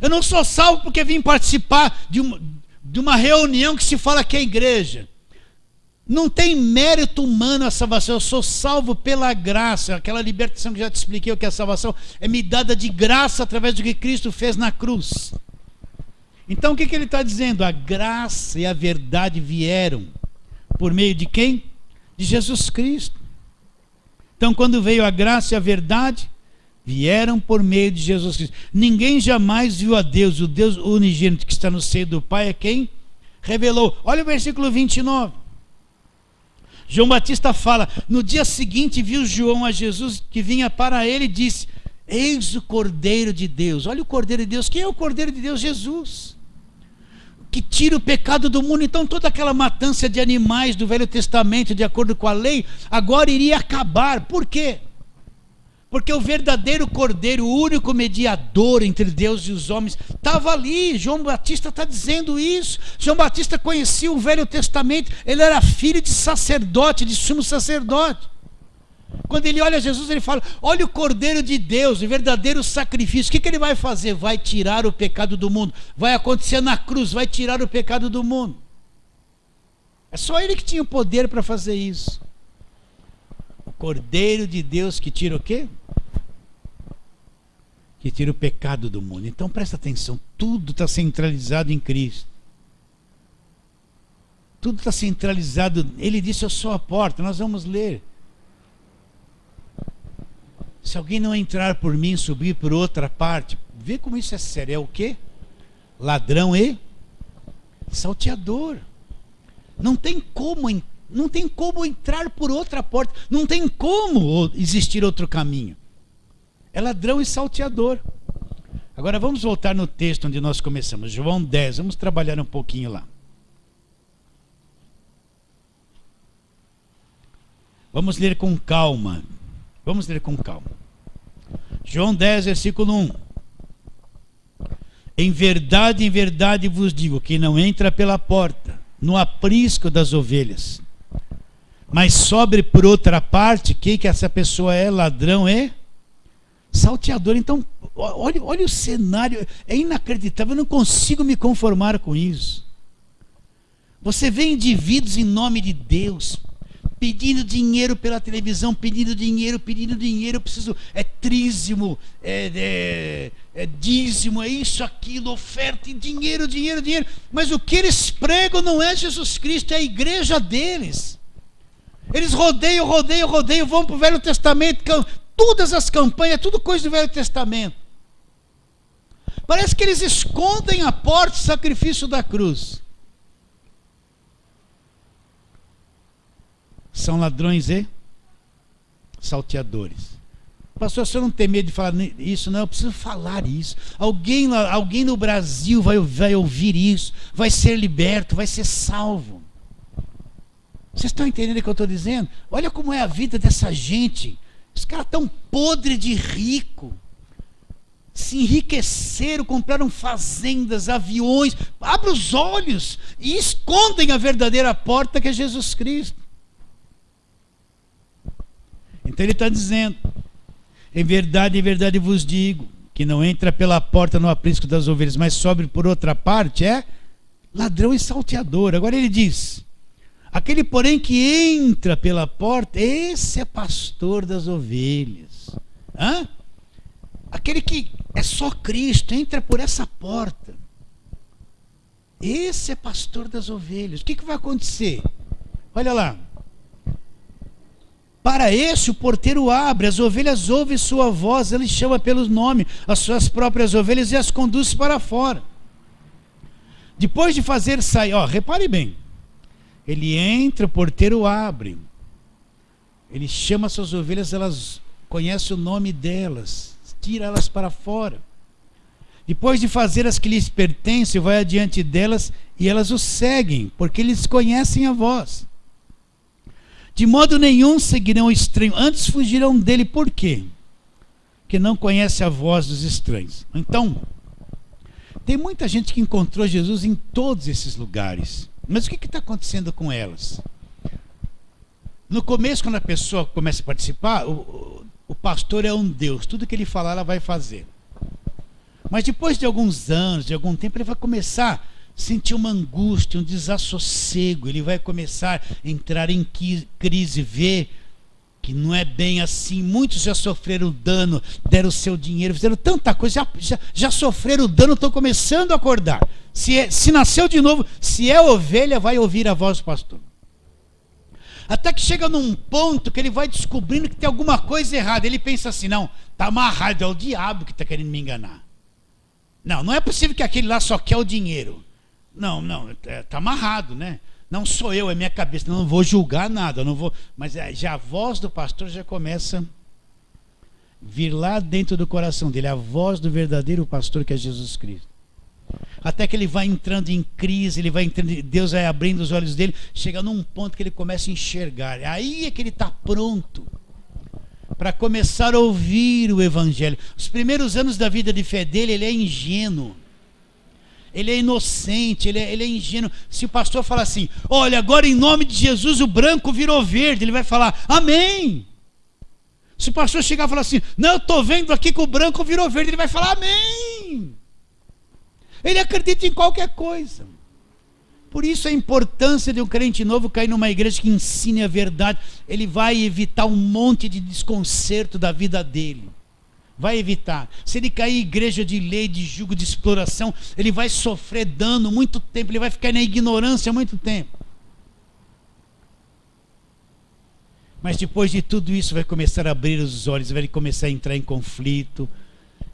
Eu não sou salvo porque vim participar de uma reunião que se fala que é igreja. Não tem mérito humano a salvação. Eu sou salvo pela graça. Aquela libertação que já te expliquei o que é a salvação é me dada de graça através do que Cristo fez na cruz. Então o que ele está dizendo? A graça e a verdade vieram por meio de quem? De Jesus Cristo. Então quando veio a graça e a verdade, vieram por meio de Jesus Cristo. Ninguém jamais viu a Deus. O Deus unigênito que está no seio do Pai é quem revelou. Olha o versículo 29. João Batista fala: no dia seguinte viu João a Jesus que vinha para ele e disse: eis o Cordeiro de Deus. Olha o Cordeiro de Deus. Quem é o Cordeiro de Deus? Jesus, que tira o pecado do mundo. Então toda aquela matança de animais do Velho Testamento, de acordo com a lei, agora iria acabar. Por quê? Porque o verdadeiro Cordeiro, o único mediador entre Deus e os homens, estava ali. João Batista está dizendo isso. João Batista conhecia o Velho Testamento. Ele era filho de sacerdote, de sumo sacerdote. Quando ele olha Jesus, ele fala: olha o Cordeiro de Deus, o verdadeiro sacrifício. O que ele vai fazer? Vai tirar o pecado do mundo. Vai acontecer na cruz, vai tirar o pecado do mundo. É só ele que tinha o poder para fazer isso. O Cordeiro de Deus que tira o quê? Que tira o pecado do mundo. Então presta atenção, tudo está centralizado em Cristo. Tudo está centralizado. Ele disse: eu sou a porta. Nós vamos ler. Se alguém não entrar por mim, subir por outra parte. Vê como isso é sério. É o quê? Ladrão e salteador. Não tem como entrar por outra porta. Não tem como existir outro caminho. É ladrão e salteador. Agora vamos voltar no texto onde nós começamos. João 10. Vamos trabalhar um pouquinho lá. Vamos ler com calma. Vamos ler com calma. João 10, versículo 1. Em verdade vos digo, que não entra pela porta, no aprisco das ovelhas, Mas sobre por outra parte, quem que essa pessoa é? Ladrão e salteador. Então, olha o cenário, é inacreditável, eu não consigo me conformar com isso. Você vê indivíduos em nome de Deus, pedindo dinheiro pela televisão, pedindo dinheiro, eu preciso, é trízimo, é dízimo, é isso, aquilo, oferta, e dinheiro, mas o que eles pregam não é Jesus Cristo, é a igreja deles. Eles rodeiam, vão para o Velho Testamento, todas as campanhas, tudo coisa do Velho Testamento. Parece que eles escondem a porta do sacrifício da cruz. São ladrões e salteadores. Pastor, o senhor não tem medo de falar isso? Não, eu preciso falar isso. Alguém no Brasil vai ouvir isso, vai ser liberto, vai ser salvo. Vocês estão entendendo o que eu estou dizendo? Olha como é a vida dessa gente. Os caras estão podres de rico. Se enriqueceram, compraram fazendas, aviões. Abre os olhos e escondem a verdadeira porta que é Jesus Cristo. Então ele está dizendo: em verdade vos digo, que não entra pela porta no aprisco das ovelhas, mas sobe por outra parte, é ladrão e salteador. Agora ele diz: aquele, porém, que entra pela porta, esse é pastor das ovelhas. Hã? Aquele que é só Cristo, entra por essa porta. Esse é pastor das ovelhas. O que vai acontecer? Olha lá. Para esse o porteiro abre, as ovelhas ouvem sua voz, ele chama pelo nome as suas próprias ovelhas e as conduz para fora. Depois de fazer sair, repare bem, ele entra, o porteiro abre, ele chama as suas ovelhas, elas conhecem o nome delas, tira elas para fora. Depois de fazer as que lhes pertencem, vai adiante delas e elas o seguem, porque eles conhecem a voz. De modo nenhum seguirão o estranho, antes fugirão dele. Por quê? Porque não conhece a voz dos estranhos. Então, tem muita gente que encontrou Jesus em todos esses lugares. Mas o que está acontecendo com elas? No começo, quando a pessoa começa a participar, o pastor é um Deus. Tudo que ele falar, ela vai fazer. Mas depois de alguns anos, de algum tempo, ele vai começar sentir uma angústia, um desassossego, ele vai começar a entrar em crise, ver que não é bem assim. Muitos já sofreram dano, deram o seu dinheiro, fizeram tanta coisa, já sofreram dano, estão começando a acordar. Se nasceu de novo, se é ovelha, vai ouvir a voz do pastor. Até que chega num ponto que ele vai descobrindo que tem alguma coisa errada. Ele pensa assim: não, está amarrado, é o diabo que está querendo me enganar. Não é possível que aquele lá só quer o dinheiro. Não, está amarrado, né? Não sou eu, é minha cabeça, não vou julgar nada, não vou. Mas já a voz do pastor já começa a vir lá dentro do coração dele, a voz do verdadeiro pastor, que é Jesus Cristo. Até que ele vai entrando em crise, ele vai entrando, Deus vai abrindo os olhos dele, chega num ponto que ele começa a enxergar. Aí é que ele está pronto para começar a ouvir o evangelho. Os primeiros anos da vida de fé dele, ele é ingênuo. Ele é inocente, ele é ingênuo. Se o pastor falar assim: olha, agora em nome de Jesus o branco virou verde, ele vai falar: amém. Se o pastor chegar e falar assim: não, eu estou vendo aqui que o branco virou verde, ele vai falar: amém. Ele acredita em qualquer coisa. Por isso a importância de um crente novo cair numa igreja que ensine a verdade. Ele vai evitar um monte de desconcerto da vida dele. Vai evitar. Se ele cair em igreja de lei, de jugo, de exploração, ele vai sofrer dano muito tempo, ele vai ficar na ignorância muito tempo. Mas depois de tudo isso, vai começar a abrir os olhos, vai começar a entrar em conflito,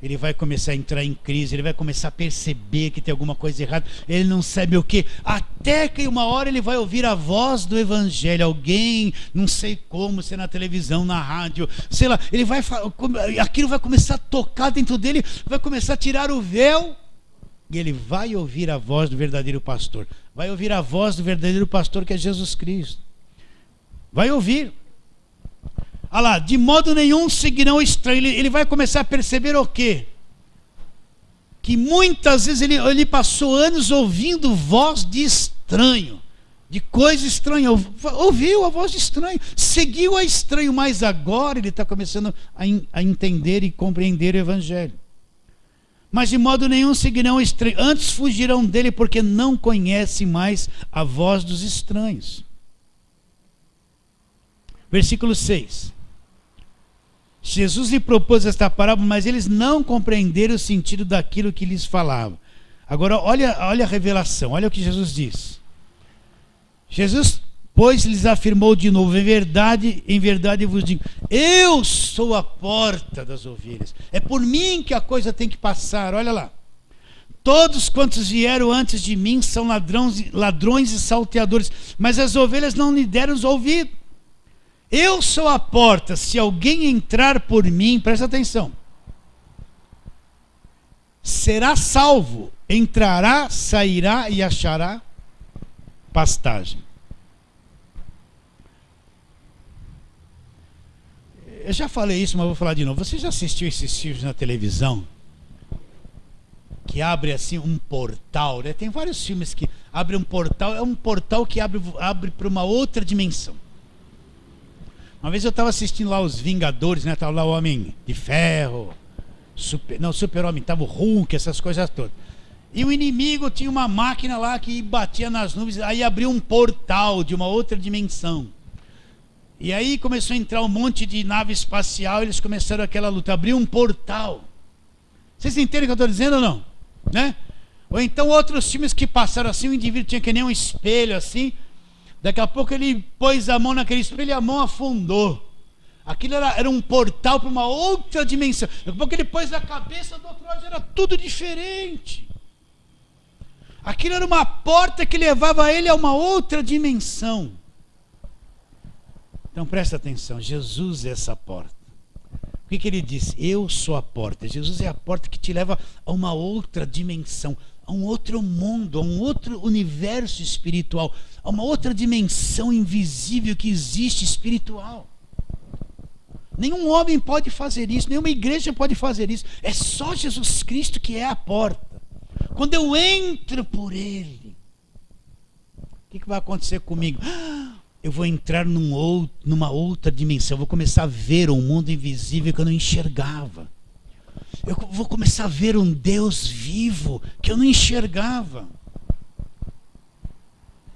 ele vai começar a entrar em crise, ele vai começar a perceber que tem alguma coisa errada, ele não sabe o que, até que uma hora ele vai ouvir a voz do evangelho, alguém, não sei como, se é na televisão, na rádio, sei lá, ele vai, aquilo vai começar a tocar dentro dele, vai começar a tirar o véu, e ele vai ouvir a voz do verdadeiro pastor, vai ouvir a voz do verdadeiro pastor, que é Jesus Cristo, vai ouvir. Olha lá, de modo nenhum seguirão o estranho. Ele vai começar a perceber o quê? Que muitas vezes ele passou anos ouvindo voz de estranho. de coisa estranha, ouviu a voz de estranho, seguiu a estranho, mas agora ele está começando a entender e compreender o Evangelho. Mas de modo nenhum seguirão o estranho, antes fugirão dele, porque não conhecem mais a voz dos estranhos. Versículo 6. Jesus lhe propôs esta parábola, mas eles não compreenderam o sentido daquilo que lhes falava. Agora olha a revelação, olha o que Jesus diz. Jesus, pois, lhes afirmou de novo: em verdade eu vos digo, eu sou a porta das ovelhas. É por mim que a coisa tem que passar, olha lá. Todos quantos vieram antes de mim são ladrões e salteadores, mas as ovelhas não lhe deram os ouvidos. Eu sou a porta, se alguém entrar por mim, presta atenção, será salvo, entrará, sairá e achará pastagem. Eu já falei isso, mas vou falar de novo. Você já assistiu esses filmes na televisão? Que abre assim um portal, né? Tem vários filmes que abrem um portal, é um portal que abre para uma outra dimensão. Uma vez eu estava assistindo lá os Vingadores, né? Estava lá o Homem de Ferro, Super-Homem, estava o Hulk, essas coisas todas. E o inimigo tinha uma máquina lá que batia nas nuvens, aí abriu um portal de uma outra dimensão. E aí começou a entrar um monte de nave espacial, eles começaram aquela luta, abriu um portal. Vocês entendem o que eu estou dizendo ou não? Né? Ou então outros filmes que passaram assim, o indivíduo tinha que nem um espelho assim, daqui a pouco ele pôs a mão naquele espelho e a mão afundou. Aquilo era um portal para uma outra dimensão. Daqui a pouco ele pôs a cabeça do outro lado, era tudo diferente. Aquilo era uma porta que levava ele a uma outra dimensão. Então presta atenção, Jesus é essa porta. O que ele diz? Eu sou a porta. Jesus é a porta que te leva a uma outra dimensão, a um outro mundo, a um outro universo espiritual, a uma outra dimensão invisível que existe espiritual. Nenhum homem pode fazer isso, nenhuma igreja pode fazer isso. É só Jesus Cristo que é a porta. Quando eu entro por Ele, o que vai acontecer comigo? Eu vou entrar numa outra dimensão, eu vou começar a ver um mundo invisível que eu não enxergava. Eu vou começar a ver um Deus vivo que eu não enxergava.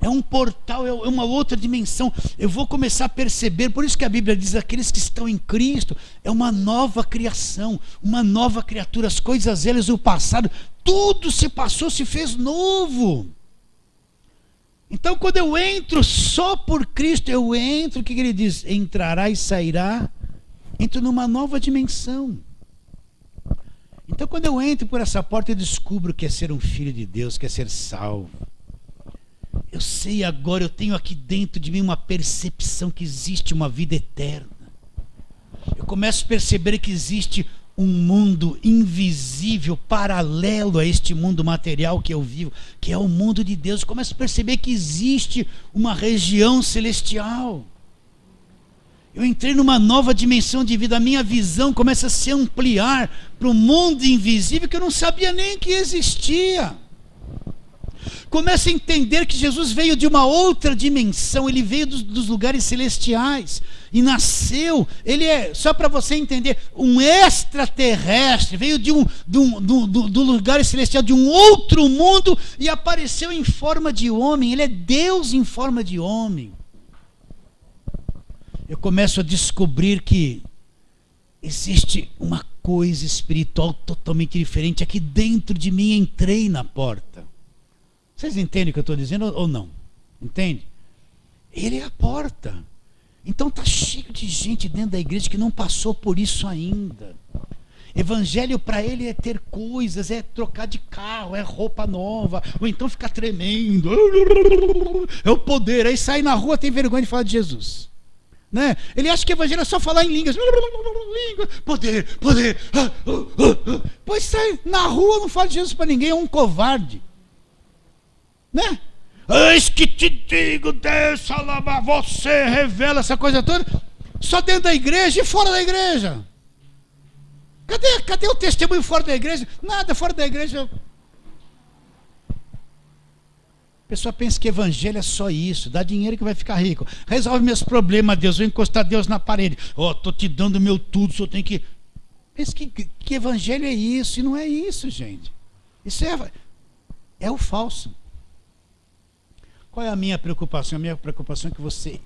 É um portal, é uma outra dimensão. Eu vou começar a perceber, por isso que a Bíblia diz, aqueles que estão em Cristo, é uma nova criação, uma nova criatura. As coisas velhas do passado, tudo se passou, se fez novo. Então quando eu entro só por Cristo, eu entro, o que ele diz? Entrará e sairá, entro numa nova dimensão. Então quando eu entro por essa porta, eu descubro que é ser um filho de Deus, que é ser salvo. Eu sei agora, eu tenho aqui dentro de mim uma percepção que existe uma vida eterna. Eu começo a perceber que existe um mundo invisível, paralelo a este mundo material que eu vivo, que é o mundo de Deus. Eu começo a perceber que existe uma região celestial. Eu entrei numa nova dimensão de vida, a minha visão começa a se ampliar para um mundo invisível que eu não sabia nem que existia. Começa a entender que Jesus veio de uma outra dimensão, ele veio dos lugares celestiais e nasceu, ele é, só para você entender, um extraterrestre, veio do lugar celestial, de um outro mundo e apareceu em forma de homem, ele é Deus em forma de homem. Eu começo a descobrir que existe uma coisa espiritual totalmente diferente aqui dentro de mim. Entrei na porta. Vocês entendem o que eu estou dizendo ou não? Entende? Ele é a porta. Então está cheio de gente dentro da igreja que não passou por isso ainda. Evangelho para ele é ter coisas, é trocar de carro, é roupa nova, ou então ficar tremendo. É o poder. Aí sai na rua, tem vergonha de falar de Jesus. Né? Ele acha que evangelho é só falar em línguas. Poder. Pois sai na rua, não fala de Jesus para ninguém, é um covarde. Né? Eis que te digo, desça lá, você revela essa coisa toda, só dentro da igreja e fora da igreja. Cadê o testemunho fora da igreja? Nada, fora da igreja. pessoa pensa que evangelho é só isso, dá dinheiro que vai ficar rico. Resolve meus problemas, Deus, vou encostar Deus na parede. Estou te dando meu tudo, só tenho que... Pensa que evangelho é isso, e não é isso, gente. Isso é o falso. Qual é a minha preocupação? A minha preocupação é que você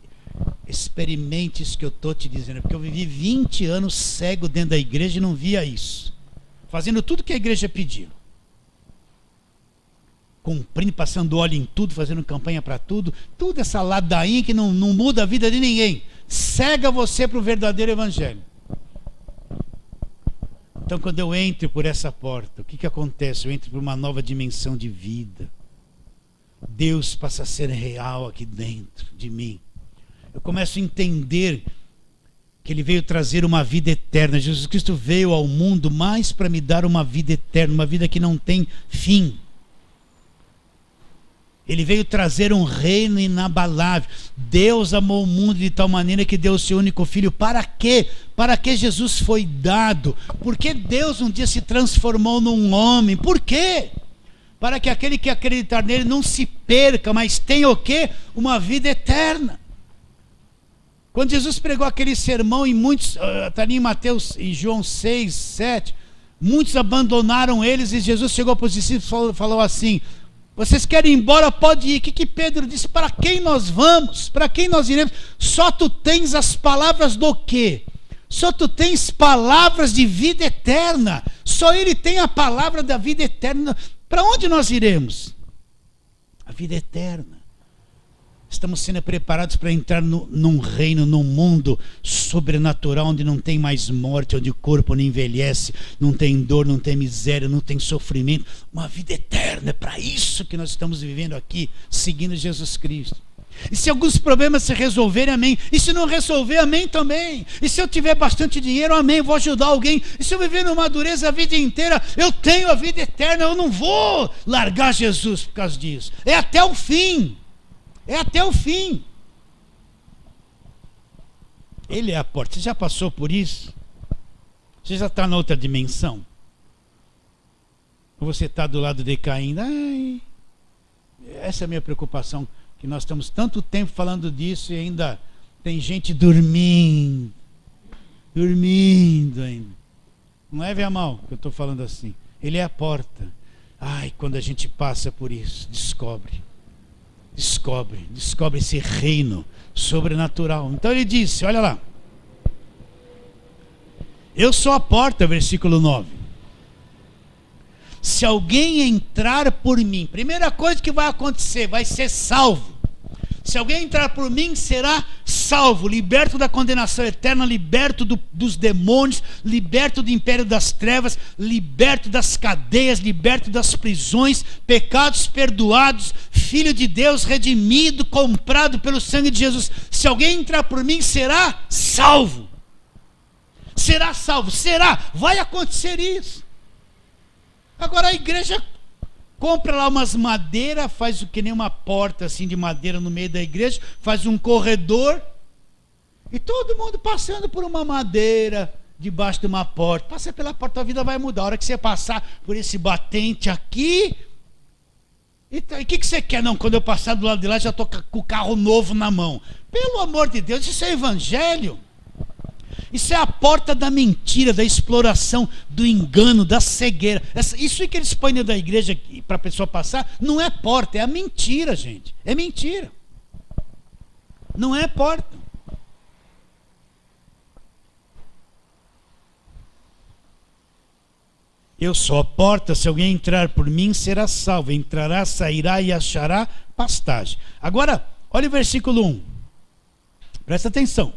experimente isso que eu estou te dizendo, porque eu vivi 20 anos cego dentro da igreja e não via isso. Fazendo tudo que a igreja pediu. Cumprindo, passando óleo em tudo, fazendo campanha para tudo. Tudo essa ladainha que não muda a vida de ninguém. Cega você para o verdadeiro evangelho. Então, quando eu entro por essa porta, o que acontece? Eu entro por uma nova dimensão de vida. Deus passa a ser real aqui dentro de mim. Eu começo a entender que Ele veio trazer uma vida eterna. Jesus Cristo veio ao mundo mais para me dar uma vida eterna, uma vida que não tem fim. Ele veio trazer um reino inabalável. Deus amou o mundo de tal maneira que deu o seu único filho. Para quê? Para que Jesus foi dado? Porque Deus um dia se transformou num homem. Por quê? Para que aquele que acreditar nele não se perca, mas tenha o quê? Uma vida eterna. Quando Jesus pregou aquele sermão, e muitos, está ali em Mateus e João 6, 7, muitos abandonaram eles, e Jesus chegou para os discípulos e falou assim: vocês querem ir embora? Pode ir. O que Pedro disse? Para quem nós vamos? Para quem nós iremos? Só tu tens as palavras do quê? Só tu tens palavras de vida eterna. Só Ele tem a palavra da vida eterna. Para onde nós iremos? A vida eterna. Estamos sendo preparados para entrar num reino, num mundo sobrenatural, onde não tem mais morte, onde o corpo não envelhece, não tem dor, não tem miséria, não tem sofrimento. Uma vida eterna. É para isso que nós estamos vivendo aqui, seguindo Jesus Cristo. E se alguns problemas se resolverem, amém. E se não resolver, amém também. E se eu tiver bastante dinheiro, amém, vou ajudar alguém. E se eu viver numa dureza a vida inteira, eu tenho a vida eterna. Eu não vou largar Jesus por causa disso. É até o fim. É até o fim. Ele é a porta. Você já passou por isso? Você já está na outra dimensão? Ou você está do lado decaindo? Ai, essa é a minha preocupação. Que nós estamos tanto tempo falando disso e ainda tem gente dormindo. Dormindo ainda. Não é, Via Mal, que eu estou falando assim. Ele é a porta. Ai, quando a gente passa por isso, descobre esse reino sobrenatural. Então ele disse, olha lá, eu sou a porta, versículo 9. Se alguém entrar por mim, primeira coisa que vai acontecer, vai ser salvo. Se alguém entrar por mim, será salvo, liberto da condenação eterna, liberto dos demônios, liberto do império das trevas, liberto das cadeias, liberto das prisões, pecados perdoados, filho de Deus, redimido, comprado pelo sangue de Jesus. Se alguém entrar por mim, será salvo. Será salvo, será, vai acontecer isso. Agora a igreja compra lá umas madeiras, faz o que nem uma porta assim de madeira no meio da igreja, faz um corredor, e todo mundo passando por uma madeira, debaixo de uma porta. Passa pela porta, a vida vai mudar. A hora que você passar por esse batente aqui, e o que você quer? Não, quando eu passar do lado de lá, já estou com o carro novo na mão. Pelo amor de Deus, isso é evangelho. Isso é a porta da mentira, da exploração, do engano, da cegueira. Isso que eles põem dentro da igreja para a pessoa passar, não é porta, é a mentira, gente. É mentira. Não é porta. Eu sou a porta, se alguém entrar por mim, será salvo. Entrará, sairá e achará pastagem. Agora, olha o versículo 1. Presta atenção.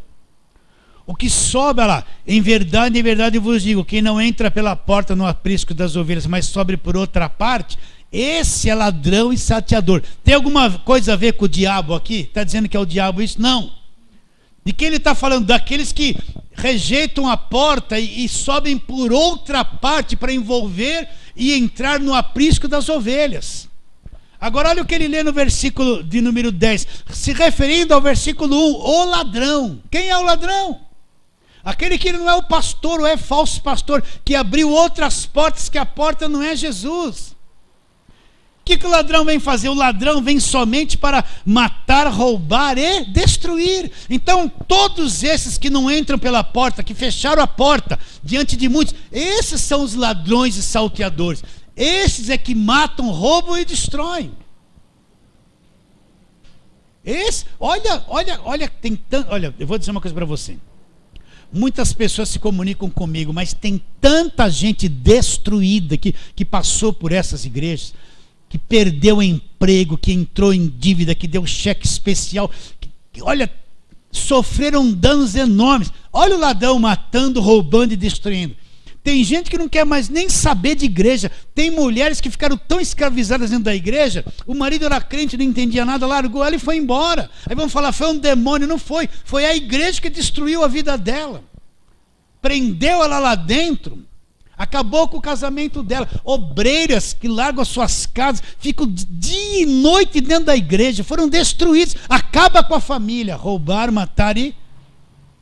O que sobra lá, em verdade eu vos digo, quem não entra pela porta no aprisco das ovelhas, mas sobe por outra parte, esse é ladrão e salteador. Tem alguma coisa a ver com o diabo aqui? Está dizendo que é o diabo isso? Não. De quem ele está falando? Daqueles que rejeitam a porta e sobem por outra parte para envolver e entrar no aprisco das ovelhas. Agora olha o que ele lê no versículo de número 10, se referindo ao versículo 1, o ladrão. Quem é o ladrão? Aquele que não é o pastor, ou é falso pastor, que abriu outras portas, que a porta não é Jesus. que o ladrão vem fazer? O ladrão vem somente para matar, roubar e destruir. Então, todos esses que não entram pela porta, que fecharam a porta diante de muitos, esses são os ladrões e salteadores. Esses é que matam, roubam e destroem. Olha, eu vou dizer uma coisa para você. Muitas pessoas se comunicam comigo, mas tem tanta gente destruída que passou por essas igrejas, que perdeu o emprego, que entrou em dívida, que deu cheque especial, olha, sofreram danos enormes. Olha o ladrão matando, roubando e destruindo. Tem gente que não quer mais nem saber de igreja. Tem mulheres que ficaram tão escravizadas dentro da igreja, o marido era crente, não entendia nada, largou ela e foi embora. Aí vamos falar, foi um demônio. Não foi, foi a igreja que destruiu a vida dela, prendeu ela lá dentro, acabou com o casamento dela. Obreiras que largam as suas casas, ficam dia e noite dentro da igreja, foram destruídos. Acaba com a família, roubar, matar e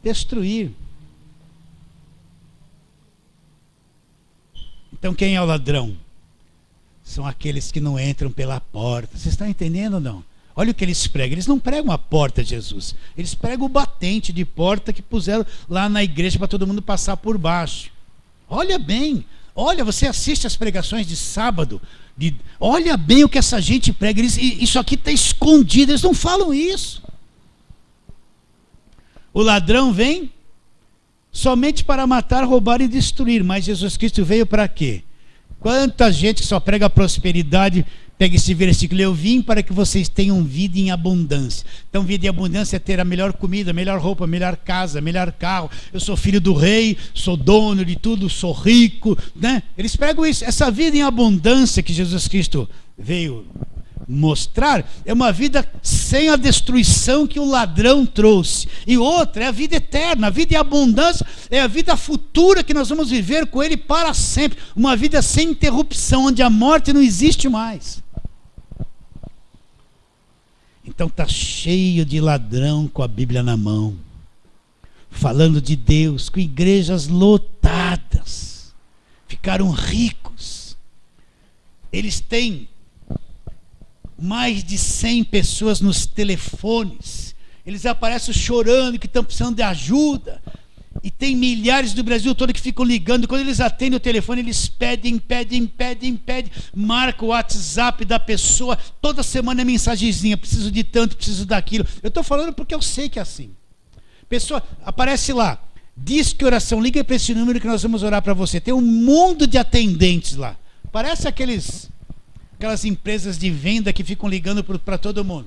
destruir. Então quem é o ladrão? São aqueles que não entram pela porta. Vocês estão entendendo ou não? Olha o que eles pregam. Eles não pregam a porta de Jesus. Eles pregam o batente de porta que puseram lá na igreja para todo mundo passar por baixo. Olha bem. Olha, você assiste as pregações de sábado. Olha bem o que essa gente prega. Isso aqui está escondido. Eles não falam isso. O ladrão vem somente para matar, roubar e destruir. Mas Jesus Cristo veio para quê? Quanta gente que só prega prosperidade, pega esse versículo: eu vim para que vocês tenham vida em abundância. Então vida em abundância é ter a melhor comida, a melhor roupa, a melhor casa, melhor carro. Eu sou filho do rei, sou dono de tudo, sou rico, né? Eles pregam isso. Essa vida em abundância que Jesus Cristo veio mostrar é uma vida sem a destruição que o ladrão trouxe. E outra é a vida eterna. A vida em abundância é a vida futura que nós vamos viver com ele para sempre. Uma vida sem interrupção, onde a morte não existe mais. Então está cheio de ladrão com a Bíblia na mão, falando de Deus, com igrejas lotadas, ficaram ricos. Eles têm mais de 100 pessoas nos telefones. Eles aparecem chorando que estão precisando de ajuda. E tem milhares do Brasil todo que ficam ligando. Quando eles atendem o telefone, eles pedem. Marca o WhatsApp da pessoa. Toda semana é mensagenzinha: preciso de tanto, preciso daquilo. Eu estou falando porque eu sei que é assim. Pessoa, aparece lá: diz que oração, liga para esse número que nós vamos orar para você. Tem um mundo de atendentes lá. Parece aquelas empresas de venda que ficam ligando para todo mundo.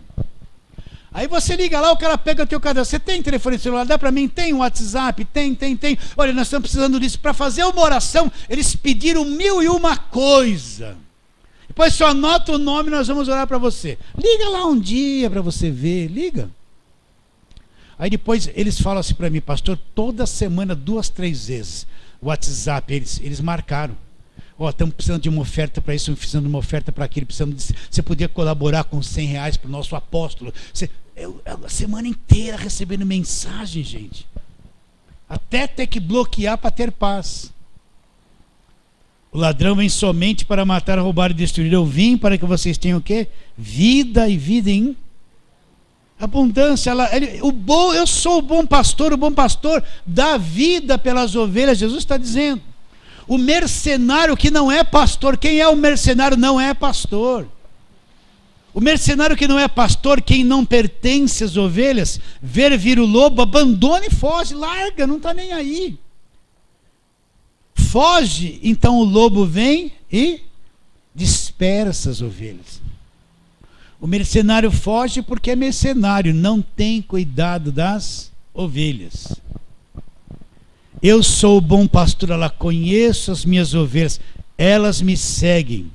Aí você liga lá, o cara pega o teu cadastro. Você tem telefone celular? Dá para mim? Tem WhatsApp? Tem. Olha, nós estamos precisando disso. Para fazer uma oração, eles pediram 1001 coisa. Depois só anota o nome e nós vamos orar para você. Liga lá um dia para você ver. Liga. Aí depois eles falam assim para mim: pastor, toda semana 2, 3 vezes. WhatsApp, eles marcaram. Estamos precisando de uma oferta para isso, precisando de uma oferta para aquilo, você podia colaborar com R$100 para o nosso apóstolo. A semana inteira recebendo mensagem, gente. Até ter que bloquear para ter paz. O ladrão vem somente para matar, roubar e destruir. Eu vim para que vocês tenham o quê? Vida e vida em abundância. Eu sou o bom pastor dá vida pelas ovelhas. Jesus está dizendo. O mercenário que não é pastor, quem é o mercenário não é pastor. O mercenário que não é pastor, quem não pertence às ovelhas, ver vir o lobo, abandona e foge, larga, não está nem aí. Foge, então o lobo vem e dispersa as ovelhas. O mercenário foge porque é mercenário, não tem cuidado das ovelhas. Eu sou o bom pastor, ela conheço as minhas ovelhas, elas me seguem.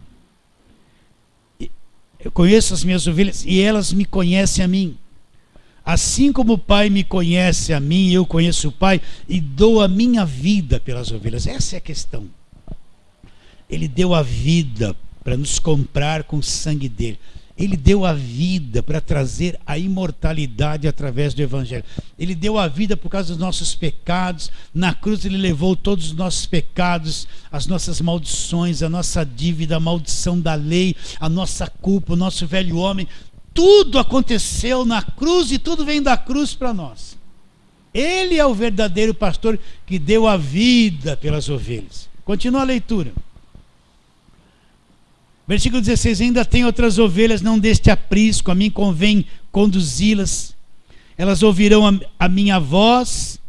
Eu conheço as minhas ovelhas e elas me conhecem a mim. Assim como o Pai me conhece a mim, eu conheço o Pai e dou a minha vida pelas ovelhas. Essa é a questão. Ele deu a vida para nos comprar com o sangue dele. Ele deu a vida para trazer a imortalidade através do Evangelho. Ele deu a vida por causa dos nossos pecados. Na cruz ele levou todos os nossos pecados, as nossas maldições, a nossa dívida, a maldição da lei, a nossa culpa, o nosso velho homem. Tudo aconteceu na cruz e tudo vem da cruz para nós. Ele é o verdadeiro pastor que deu a vida pelas ovelhas. Continua a leitura. Versículo 16, ainda tem outras ovelhas, não deste aprisco, a mim convém conduzi-las. Elas ouvirão a minha voz,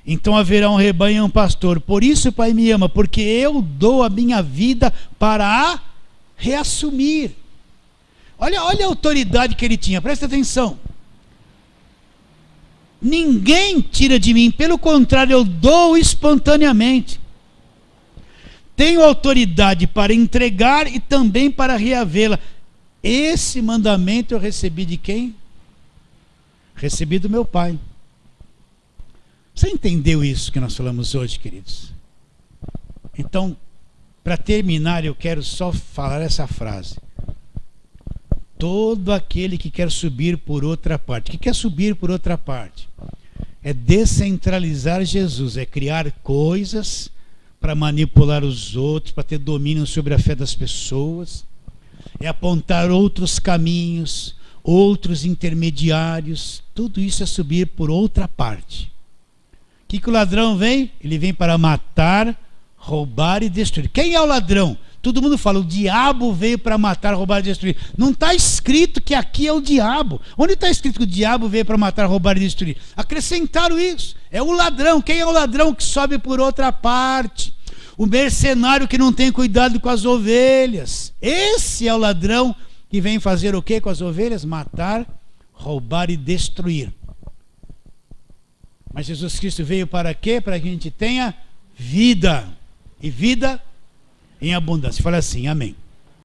então haverá um rebanho e um pastor. Por isso o Pai me ama, porque eu dou a minha vida para a reassumir. Olha a autoridade que ele tinha, presta atenção. Ninguém tira de mim, pelo contrário, eu dou espontaneamente. Tenho autoridade para entregar e também para reavê-la. Esse mandamento eu recebi de quem? Recebi do meu Pai. Você entendeu isso que nós falamos hoje, queridos? Então, para terminar, eu quero só falar essa frase. Todo aquele que quer subir por outra parte. O que quer subir por outra parte? É descentralizar Jesus, é criar coisas para manipular os outros, para ter domínio sobre a fé das pessoas, é apontar outros caminhos, outros intermediários. Tudo isso é subir por outra parte. O que o ladrão vem? Ele vem para matar, roubar e destruir. Quem é o ladrão? Todo mundo fala, o diabo veio para matar, roubar e destruir. Não está escrito que aqui é o diabo. Onde está escrito que o diabo veio para matar, roubar e destruir? Acrescentaram isso. É o ladrão. Quem é o ladrão que sobe por outra parte? O mercenário que não tem cuidado com as ovelhas. Esse é o ladrão que vem fazer o que com as ovelhas? Matar, roubar e destruir. Mas Jesus Cristo veio para quê? Para que a gente tenha vida. E vida em abundância. Fala assim, amém.